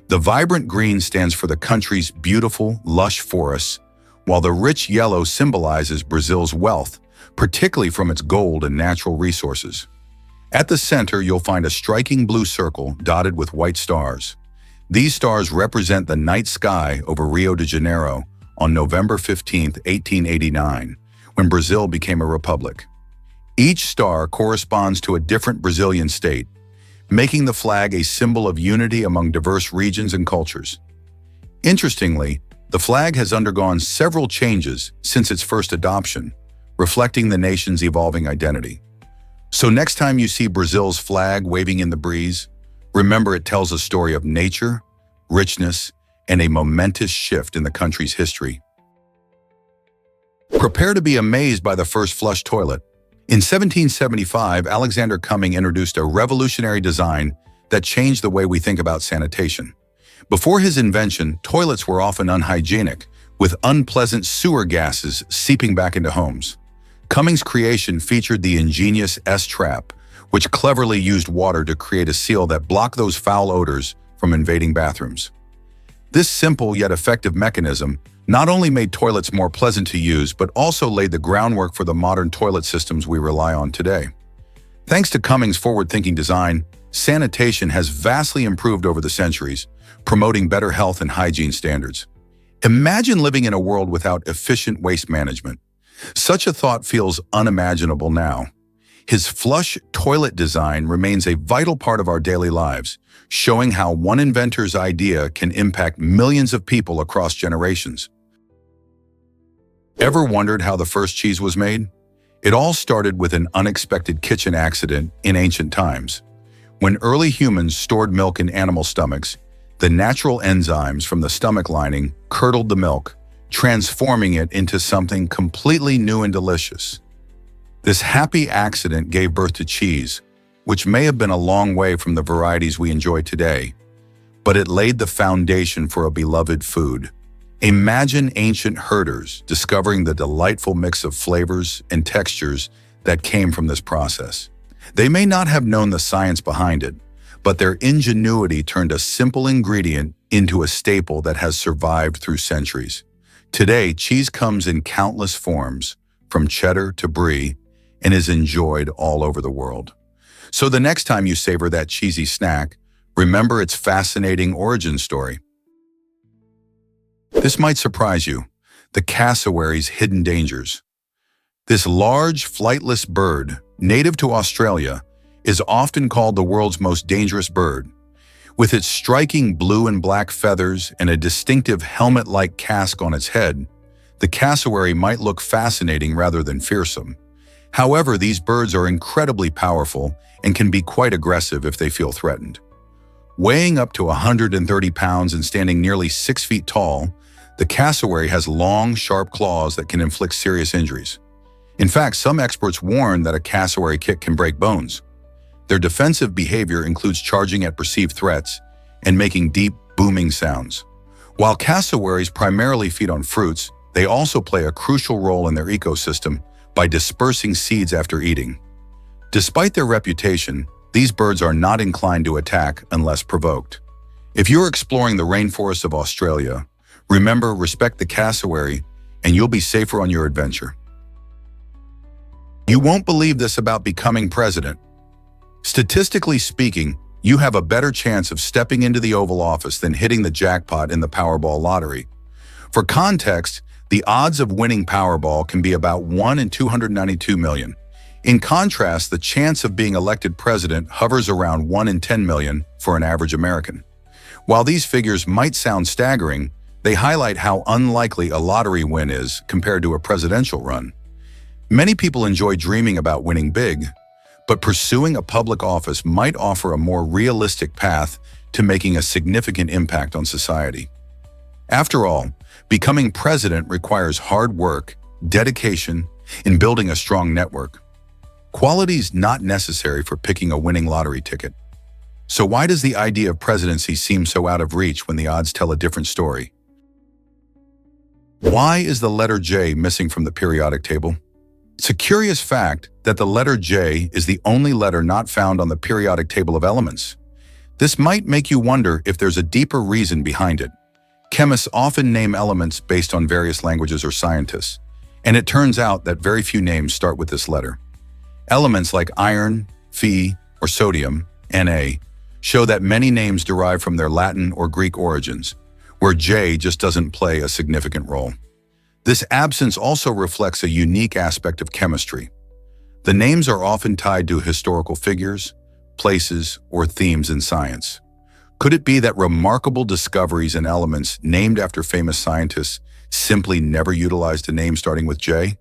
The vibrant green stands for the country's beautiful, lush forests, while the rich yellow symbolizes Brazil's wealth, particularly from its gold and natural resources. At the center, you'll find a striking blue circle dotted with white stars. These stars represent the night sky over Rio de Janeiro on November 15, 1889, when Brazil became a republic. Each star corresponds to a different Brazilian state, making the flag a symbol of unity among diverse regions and cultures. Interestingly, the flag has undergone several changes since its first adoption, reflecting the nation's evolving identity. So next time you see Brazil's flag waving in the breeze, remember it tells a story of nature, richness, and a momentous shift in the country's history. Prepare to be amazed by the first flush toilet. In 1775, Alexander Cumming introduced a revolutionary design that changed the way we think about sanitation. Before his invention, toilets were often unhygienic, with unpleasant sewer gases seeping back into homes. Cumming's creation featured the ingenious S-trap, which cleverly used water to create a seal that blocked those foul odors from invading bathrooms. This simple yet effective mechanism not only made toilets more pleasant to use, but also laid the groundwork for the modern toilet systems we rely on today. Thanks to Cumming's forward-thinking design, sanitation has vastly improved over the centuries, promoting better health and hygiene standards. Imagine living in a world without efficient waste management. Such a thought feels unimaginable now. His flush toilet design remains a vital part of our daily lives, showing how one inventor's idea can impact millions of people across generations. Ever wondered how the first cheese was made? It all started with an unexpected kitchen accident in ancient times. When early humans stored milk in animal stomachs, the natural enzymes from the stomach lining curdled the milk, transforming it into something completely new and delicious. This happy accident gave birth to cheese, which may have been a long way from the varieties we enjoy today, but it laid the foundation for a beloved food. Imagine ancient herders discovering the delightful mix of flavors and textures that came from this process. They may not have known the science behind it, but their ingenuity turned a simple ingredient into a staple that has survived through centuries. Today, cheese comes in countless forms, from cheddar to brie, and is enjoyed all over the world. So the next time you savor that cheesy snack, remember its fascinating origin story. This might surprise you, the cassowary's hidden dangers. This large, flightless bird, native to Australia, is often called the world's most dangerous bird. With its striking blue and black feathers and a distinctive helmet-like casque on its head, the cassowary might look fascinating rather than fearsome. However, these birds are incredibly powerful and can be quite aggressive if they feel threatened. Weighing up to 130 pounds and standing nearly 6 feet tall, the cassowary has long, sharp claws that can inflict serious injuries. In fact, some experts warn that a cassowary kick can break bones. Their defensive behavior includes charging at perceived threats and making deep, booming sounds. While cassowaries primarily feed on fruits, they also play a crucial role in their ecosystem by dispersing seeds after eating. Despite their reputation, these birds are not inclined to attack unless provoked. If you're exploring the rainforests of Australia, remember, respect the cassowary and you'll be safer on your adventure. You won't believe this about becoming president. Statistically speaking, you have a better chance of stepping into the Oval Office than hitting the jackpot in the Powerball lottery. For context, the odds of winning Powerball can be about 1 in 292 million. In contrast, the chance of being elected president hovers around 1 in 10 million for an average American. While these figures might sound staggering, they highlight how unlikely a lottery win is compared to a presidential run. Many people enjoy dreaming about winning big, but pursuing a public office might offer a more realistic path to making a significant impact on society. After all, becoming president requires hard work, dedication, and building a strong network. Qualities not necessary for picking a winning lottery ticket. So why does the idea of presidency seem so out of reach when the odds tell a different story? Why is the letter J missing from the periodic table? It's a curious fact that the letter J is the only letter not found on the periodic table of elements. This might make you wonder if there's a deeper reason behind it. Chemists often name elements based on various languages or scientists, and it turns out that very few names start with this letter. Elements like iron, Fe, or sodium, Na, show that many names derive from their Latin or Greek origins, where J just doesn't play a significant role. This absence also reflects a unique aspect of chemistry. The names are often tied to historical figures, places, or themes in science? Could it be that remarkable discoveries and elements named after famous scientists simply never utilized a name starting with J?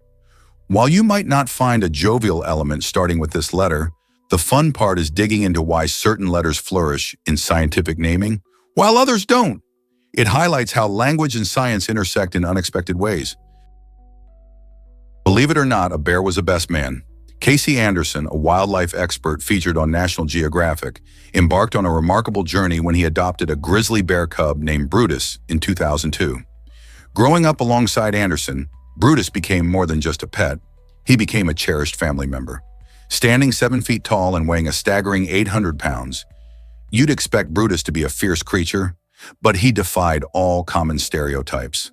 While you might not find a jovial element starting with this letter, the fun part is digging into why certain letters flourish in scientific naming, while others don't. It highlights how language and science intersect in unexpected ways. Believe it or not, a bear was a best man. Casey Anderson, a wildlife expert featured on National Geographic, embarked on a remarkable journey when he adopted a grizzly bear cub named Brutus in 2002. Growing up alongside Anderson, Brutus became more than just a pet. He became a cherished family member. Standing 7 feet tall and weighing a staggering 800 pounds, you'd expect Brutus to be a fierce creature, but he defied all common stereotypes.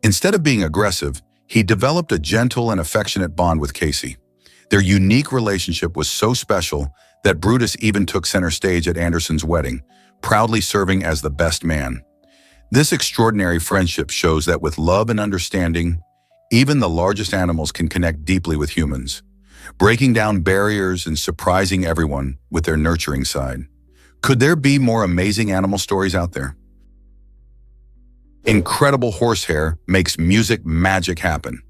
Instead of being aggressive, he developed a gentle and affectionate bond with Casey. Their unique relationship was so special that Brutus even took center stage at Anderson's wedding, proudly serving as the best man. This extraordinary friendship shows that with love and understanding, even the largest animals can connect deeply with humans, breaking down barriers and surprising everyone with their nurturing side. Could there be more amazing animal stories out there? Incredible horsehair makes music magic happen.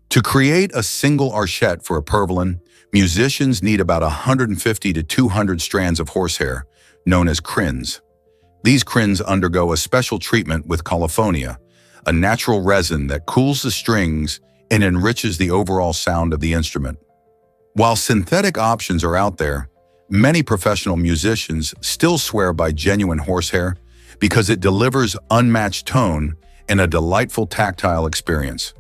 To create a single archet for a purviolin, musicians need about 150 to 200 strands of horsehair, known as crins. These crins undergo a special treatment with colophonium, a natural resin that cools the strings and enriches the overall sound of the instrument. While synthetic options are out there, many professional musicians still swear by genuine horsehair because it delivers unmatched tone and a delightful tactile experience.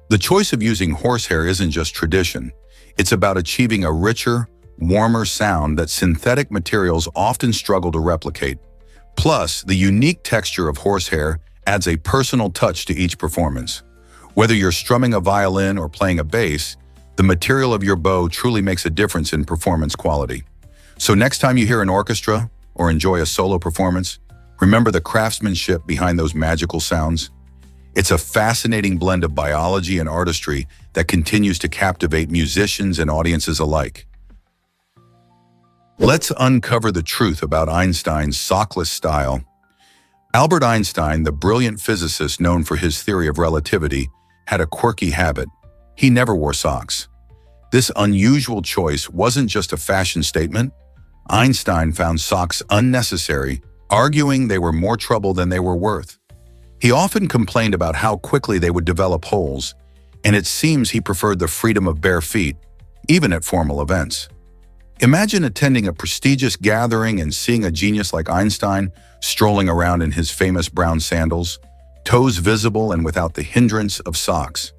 The choice of using horsehair isn't just tradition. It's about achieving a richer, warmer sound that synthetic materials often struggle to replicate. Plus, the unique texture of horsehair adds a personal touch to each performance. Whether you're strumming a violin or playing a bass, the material of your bow truly makes a difference in performance quality. So next time you hear an orchestra or enjoy a solo performance, remember the craftsmanship behind those magical sounds. It's a fascinating blend of biology and artistry that continues to captivate musicians and audiences alike. Let's uncover the truth about Einstein's sockless style. Albert Einstein, the brilliant physicist known for his theory of relativity, had a quirky habit. He never wore socks. This unusual choice wasn't just a fashion statement. Einstein found socks unnecessary, arguing they were more trouble than they were worth. He often complained about how quickly they would develop holes, and it seems he preferred the freedom of bare feet, even at formal events. Imagine attending a prestigious gathering and seeing a genius like Einstein strolling around in his famous brown sandals, toes visible and without the hindrance of socks.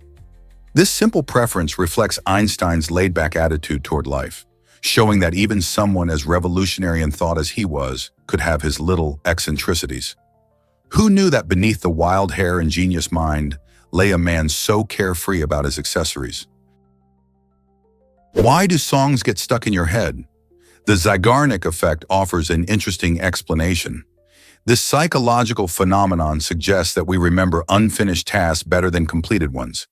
This simple preference reflects Einstein's laid-back attitude toward life, showing that even someone as revolutionary in thought as he was could have his little eccentricities. Who knew that beneath the wild hair and genius mind lay a man so carefree about his accessories? Why do songs get stuck in your head? The Zeigarnik effect offers an interesting explanation. This psychological phenomenon suggests that we remember unfinished tasks better than completed ones.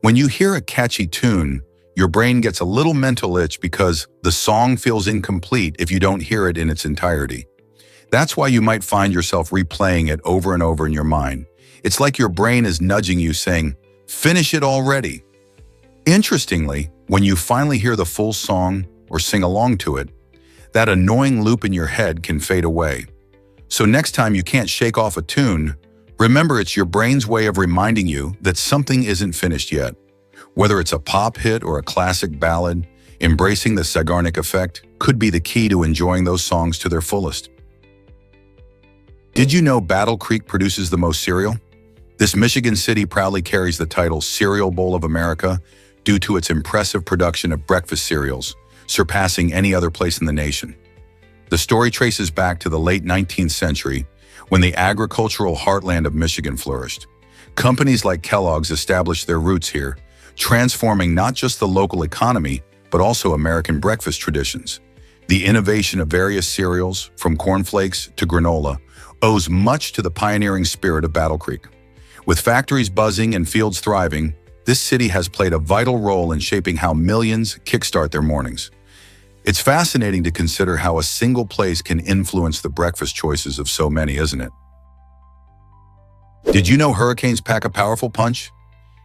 When you hear a catchy tune, your brain gets a little mental itch because the song feels incomplete if you don't hear it in its entirety. That's why you might find yourself replaying it over and over in your mind. It's like your brain is nudging you saying, "Finish it already." Interestingly, when you finally hear the full song or sing along to it, that annoying loop in your head can fade away. So next time you can't shake off a tune, remember it's your brain's way of reminding you that something isn't finished yet. Whether it's a pop hit or a classic ballad, embracing the Zeigarnik effect could be the key to enjoying those songs to their fullest. Did you know Battle Creek produces the most cereal? This Michigan city proudly carries the title Cereal Bowl of America due to its impressive production of breakfast cereals, surpassing any other place in the nation. The story traces back to the late 19th century when the agricultural heartland of Michigan flourished. Companies like Kellogg's established their roots here, transforming not just the local economy, but also American breakfast traditions. The innovation of various cereals, from cornflakes to granola, owes much to the pioneering spirit of Battle Creek. With factories buzzing and fields thriving, this city has played a vital role in shaping how millions kickstart their mornings. It's fascinating to consider how a single place can influence the breakfast choices of so many, isn't it? Did you know hurricanes pack a powerful punch?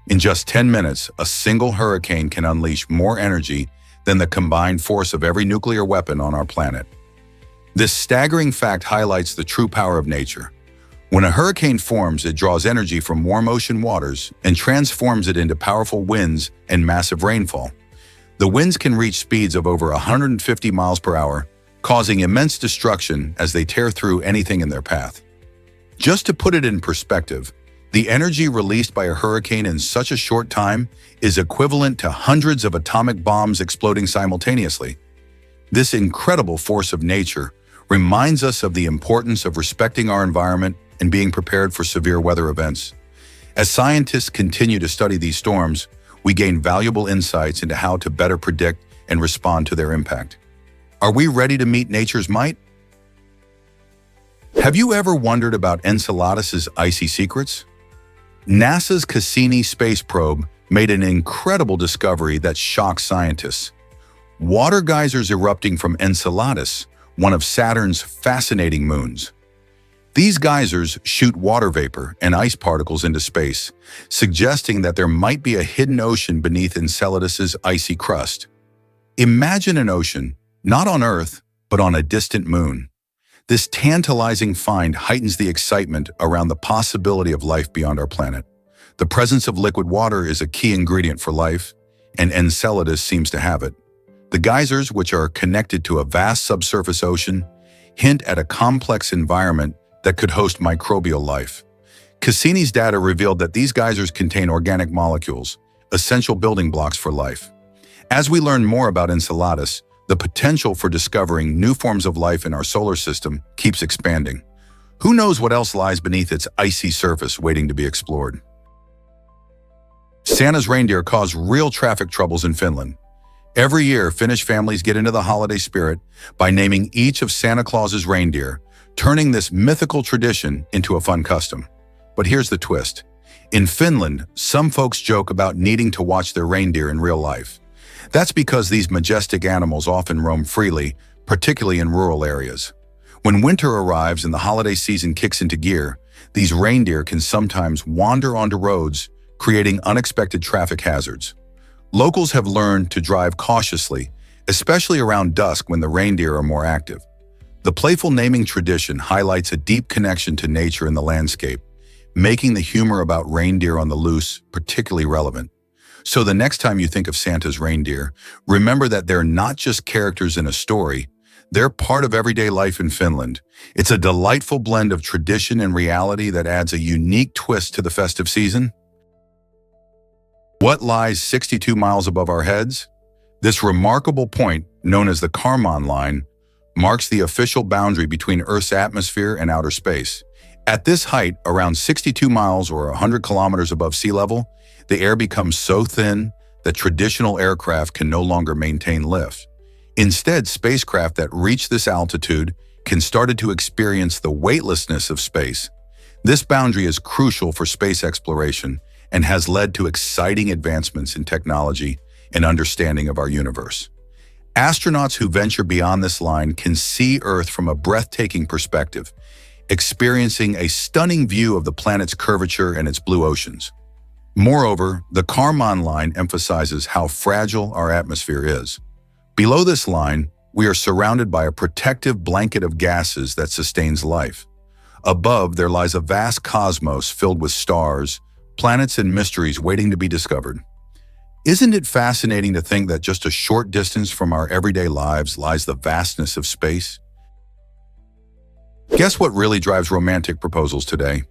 In just 10 minutes, a single hurricane can unleash more energy than the combined force of every nuclear weapon on our planet. This staggering fact highlights the true power of nature. When a hurricane forms, it draws energy from warm ocean waters and transforms it into powerful winds and massive rainfall. The winds can reach speeds of over 150 miles per hour, causing immense destruction as they tear through anything in their path. Just to put it in perspective, the energy released by a hurricane in such a short time is equivalent to hundreds of atomic bombs exploding simultaneously. This incredible force of nature reminds us of the importance of respecting our environment and being prepared for severe weather events. As scientists continue to study these storms, we gain valuable insights into how to better predict and respond to their impact. Are we ready to meet nature's might? Have you ever wondered about Enceladus's icy secrets? NASA's Cassini space probe made an incredible discovery that shocked scientists. Water geysers erupting from Enceladus, one of Saturn's fascinating moons. These geysers shoot water vapor and ice particles into space, suggesting that there might be a hidden ocean beneath Enceladus's icy crust. Imagine an ocean, not on Earth, but on a distant moon. This tantalizing find heightens the excitement around the possibility of life beyond our planet. The presence of liquid water is a key ingredient for life, and Enceladus seems to have it. The geysers, which are connected to a vast subsurface ocean, hint at a complex environment that could host microbial life. Cassini's data revealed that these geysers contain organic molecules, essential building blocks for life. As we learn more about Enceladus, the potential for discovering new forms of life in our solar system keeps expanding. Who knows what else lies beneath its icy surface waiting to be explored? Santa's reindeer cause real traffic troubles in Finland. Every year, Finnish families get into the holiday spirit by naming each of Santa Claus's reindeer, turning this mythical tradition into a fun custom. But here's the twist. In Finland, some folks joke about needing to watch their reindeer in real life. That's because these majestic animals often roam freely, particularly in rural areas. When winter arrives and the holiday season kicks into gear, these reindeer can sometimes wander onto roads, creating unexpected traffic hazards. Locals have learned to drive cautiously, especially around dusk when the reindeer are more active. The playful naming tradition highlights a deep connection to nature and the landscape, making the humor about reindeer on the loose particularly relevant. So the next time you think of Santa's reindeer, remember that they're not just characters in a story, they're part of everyday life in Finland. It's a delightful blend of tradition and reality that adds a unique twist to the festive season. What lies 62 miles above our heads? This remarkable point, known as the Kármán line, marks the official boundary between Earth's atmosphere and outer space. At this height, around 62 miles or 100 kilometers above sea level, the air becomes so thin that traditional aircraft can no longer maintain lift. Instead, spacecraft that reach this altitude can start to experience the weightlessness of space. This boundary is crucial for space exploration and has led to exciting advancements in technology and understanding of our universe. Astronauts who venture beyond this line can see Earth from a breathtaking perspective, experiencing a stunning view of the planet's curvature and its blue oceans. Moreover, the Kármán line emphasizes how fragile our atmosphere is. Below this line, we are surrounded by a protective blanket of gases that sustains life. Above, there lies a vast cosmos filled with stars, planets, and mysteries waiting to be discovered. Isn't it fascinating to think that just a short distance from our everyday lives lies the vastness of space? Guess what really drives romantic proposals today?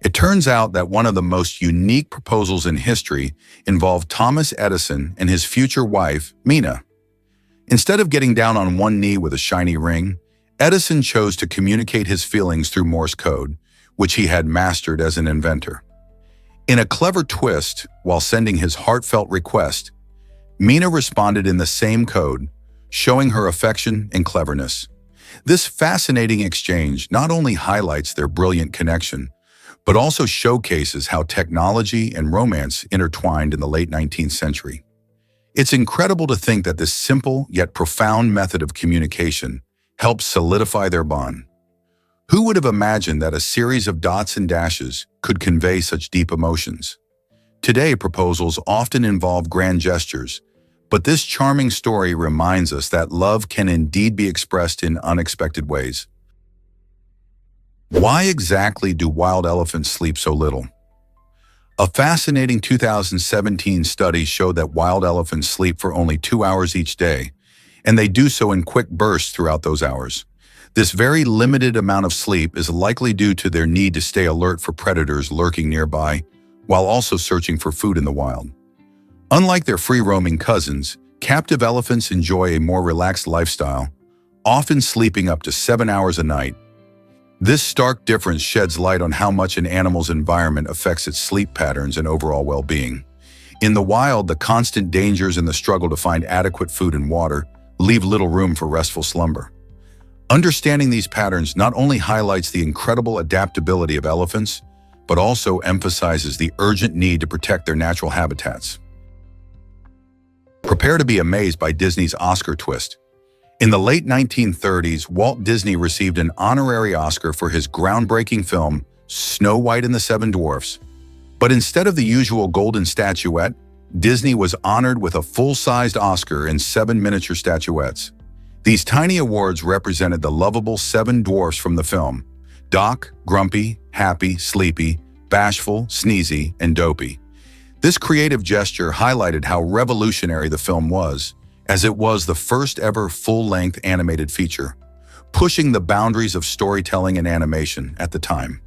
It turns out that one of the most unique proposals in history involved Thomas Edison and his future wife, Mina. Instead of getting down on one knee with a shiny ring, Edison chose to communicate his feelings through Morse code, which he had mastered as an inventor. In a clever twist, while sending his heartfelt request, Mina responded in the same code, showing her affection and cleverness. This fascinating exchange not only highlights their brilliant connection, but also showcases how technology and romance intertwined in the late 19th century. It's incredible to think that this simple yet profound method of communication helps solidify their bond. Who would have imagined that a series of dots and dashes could convey such deep emotions? Today, proposals often involve grand gestures, but this charming story reminds us that love can indeed be expressed in unexpected ways. Why exactly do wild elephants sleep so little? A fascinating 2017 study showed that wild elephants sleep for only 2 hours each day, and they do so in quick bursts throughout those hours. This very limited amount of sleep is likely due to their need to stay alert for predators lurking nearby, while also searching for food in the wild. Unlike their free-roaming cousins, captive elephants enjoy a more relaxed lifestyle, often sleeping up to 7 hours a night. This stark difference sheds light on how much an animal's environment affects its sleep patterns and overall well-being. In the wild, the constant dangers and the struggle to find adequate food and water leave little room for restful slumber. Understanding these patterns not only highlights the incredible adaptability of elephants, but also emphasizes the urgent need to protect their natural habitats. Prepare to be amazed by Disney's Oscar twist. In the late 1930s, Walt Disney received an honorary Oscar for his groundbreaking film, Snow White and the Seven Dwarfs. But instead of the usual golden statuette, Disney was honored with a full-sized Oscar in 7 miniature statuettes. These tiny awards represented the lovable 7 dwarfs from the film: Doc, Grumpy, Happy, Sleepy, Bashful, Sneezy, and Dopey. This creative gesture highlighted how revolutionary the film was, as it was the first ever full-length animated feature, pushing the boundaries of storytelling and animation at the time.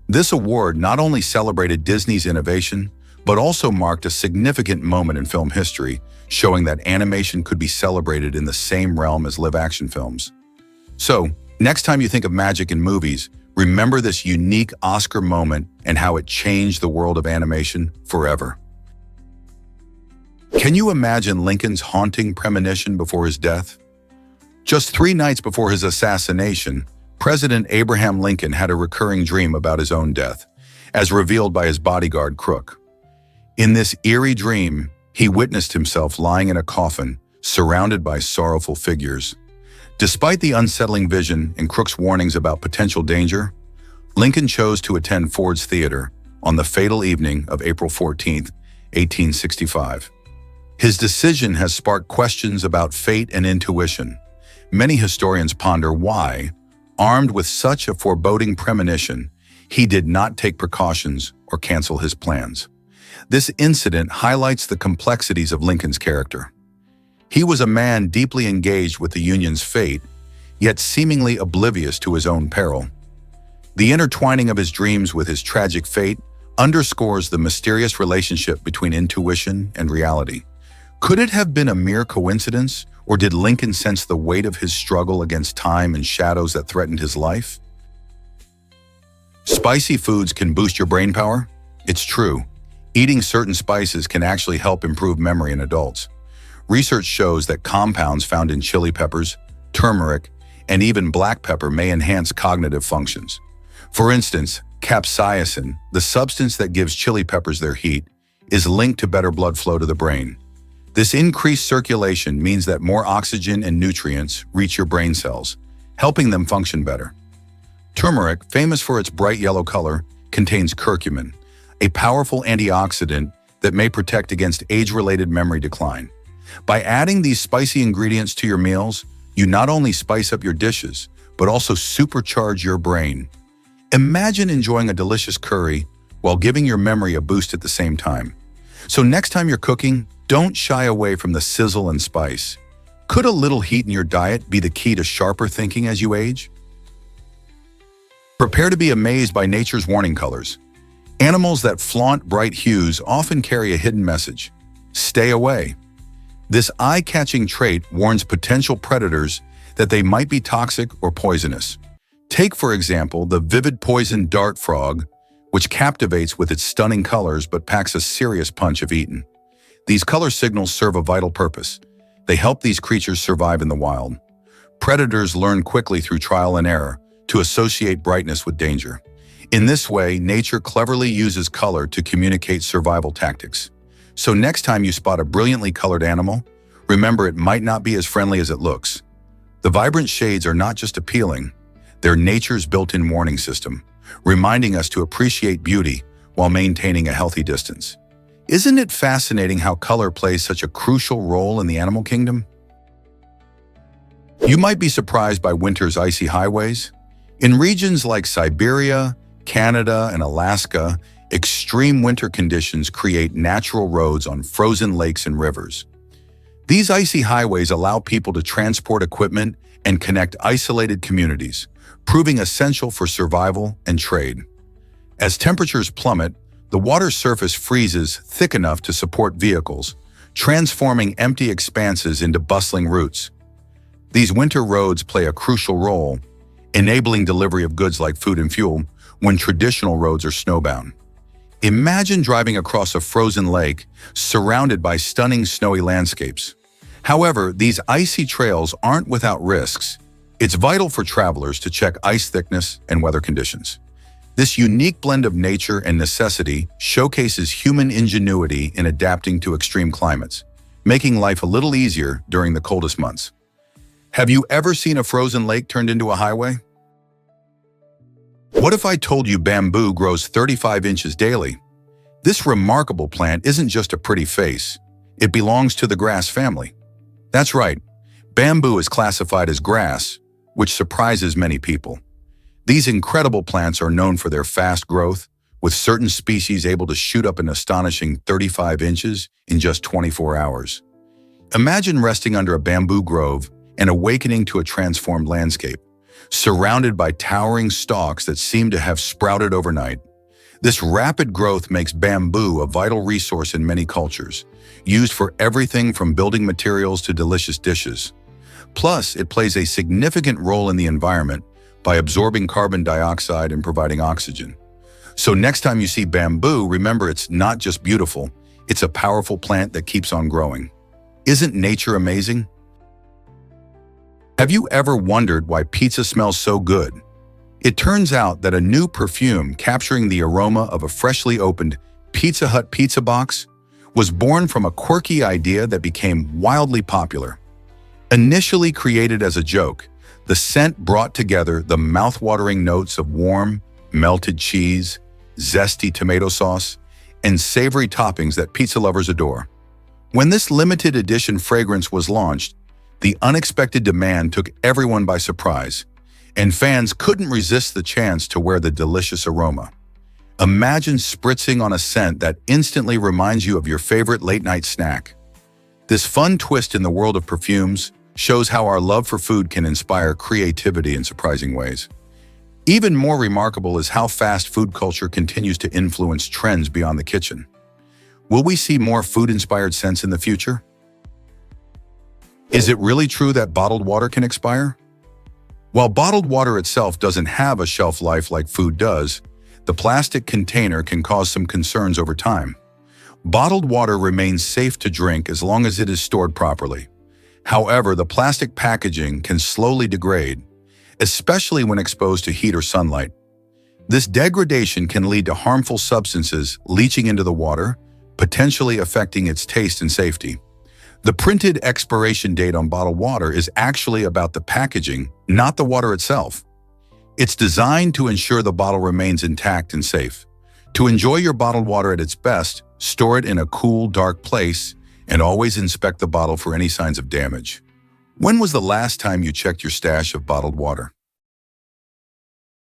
This award not only celebrated Disney's innovation, but also marked a significant moment in film history, showing that animation could be celebrated in the same realm as live-action films. So, next time you think of magic in movies, remember this unique Oscar moment and how it changed the world of animation forever. Can you imagine Lincoln's haunting premonition before his death? Just 3 nights before his assassination, President Abraham Lincoln had a recurring dream about his own death, as revealed by his bodyguard, Crook. In this eerie dream, he witnessed himself lying in a coffin, surrounded by sorrowful figures. Despite the unsettling vision and Crook's warnings about potential danger, Lincoln chose to attend Ford's Theater on the fatal evening of April 14, 1865. His decision has sparked questions about fate and intuition. Many historians ponder why, armed with such a foreboding premonition, he did not take precautions or cancel his plans. This incident highlights the complexities of Lincoln's character. He was a man deeply engaged with the Union's fate, yet seemingly oblivious to his own peril. The intertwining of his dreams with his tragic fate underscores the mysterious relationship between intuition and reality. Could it have been a mere coincidence, or did Lincoln sense the weight of his struggle against time and shadows that threatened his life? Spicy foods can boost your brain power? It's true. Eating certain spices can actually help improve memory in adults. Research shows that compounds found in chili peppers, turmeric, and even black pepper may enhance cognitive functions. For instance, capsaicin, the substance that gives chili peppers their heat, is linked to better blood flow to the brain. This increased circulation means that more oxygen and nutrients reach your brain cells, helping them function better. Turmeric, famous for its bright yellow color, contains curcumin, a powerful antioxidant that may protect against age-related memory decline. By adding these spicy ingredients to your meals, you not only spice up your dishes, but also supercharge your brain. Imagine enjoying a delicious curry while giving your memory a boost at the same time. So next time you're cooking, don't shy away from the sizzle and spice. Could a little heat in your diet be the key to sharper thinking as you age? Prepare to be amazed by nature's warning colors. Animals that flaunt bright hues often carry a hidden message: stay away. This eye-catching trait warns potential predators that they might be toxic or poisonous. Take, for example, the vivid poison dart frog, which captivates with its stunning colors but packs a serious punch if eaten. These color signals serve a vital purpose. They help these creatures survive in the wild. Predators learn quickly through trial and error to associate brightness with danger. In this way, nature cleverly uses color to communicate survival tactics. So next time you spot a brilliantly colored animal, remember it might not be as friendly as it looks. The vibrant shades are not just appealing, they're nature's built-in warning system, reminding us to appreciate beauty while maintaining a healthy distance. Isn't it fascinating how color plays such a crucial role in the animal kingdom? You might be surprised by winter's icy highways. In regions like Siberia, Canada, and Alaska, extreme winter conditions create natural roads on frozen lakes and rivers. These icy highways allow people to transport equipment and connect isolated communities, proving essential for survival and trade. As temperatures plummet, the water's surface freezes thick enough to support vehicles, transforming empty expanses into bustling routes. These winter roads play a crucial role, enabling delivery of goods like food and fuel when traditional roads are snowbound. Imagine driving across a frozen lake surrounded by stunning snowy landscapes. However, these icy trails aren't without risks. It's vital for travelers to check ice thickness and weather conditions. This unique blend of nature and necessity showcases human ingenuity in adapting to extreme climates, making life a little easier during the coldest months. Have you ever seen a frozen lake turned into a highway? What if I told you bamboo grows 35 inches daily? This remarkable plant isn't just a pretty face. It belongs to the grass family. That's right, bamboo is classified as grass, which surprises many people. These incredible plants are known for their fast growth, with certain species able to shoot up an astonishing 35 inches in just 24 hours. Imagine resting under a bamboo grove and awakening to a transformed landscape, surrounded by towering stalks that seem to have sprouted overnight. This rapid growth makes bamboo a vital resource in many cultures, used for everything from building materials to delicious dishes. Plus, it plays a significant role in the environment by absorbing carbon dioxide and providing oxygen. So next time you see bamboo, remember it's not just beautiful, it's a powerful plant that keeps on growing. Isn't nature amazing? Have you ever wondered why pizza smells so good? It turns out that a new perfume capturing the aroma of a freshly opened Pizza Hut pizza box was born from a quirky idea that became wildly popular. Initially created as a joke, the scent brought together the mouth-watering notes of warm, melted cheese, zesty tomato sauce, and savory toppings that pizza lovers adore. When this limited edition fragrance was launched, the unexpected demand took everyone by surprise, and fans couldn't resist the chance to wear the delicious aroma. Imagine spritzing on a scent that instantly reminds you of your favorite late-night snack. This fun twist in the world of perfumes shows how our love for food can inspire creativity in surprising ways. Even more remarkable is how fast food culture continues to influence trends beyond the kitchen. Will we see more food-inspired scents in the future? Is it really true that bottled water can expire? While bottled water itself doesn't have a shelf life like food does, the plastic container can cause some concerns over time. Bottled water remains safe to drink as long as it is stored properly. However, the plastic packaging can slowly degrade, especially when exposed to heat or sunlight. This degradation can lead to harmful substances leaching into the water, potentially affecting its taste and safety. The printed expiration date on bottled water is actually about the packaging, not the water itself. It's designed to ensure the bottle remains intact and safe. To enjoy your bottled water at its best, store it in a cool, dark place, and always inspect the bottle for any signs of damage. When was the last time you checked your stash of bottled water?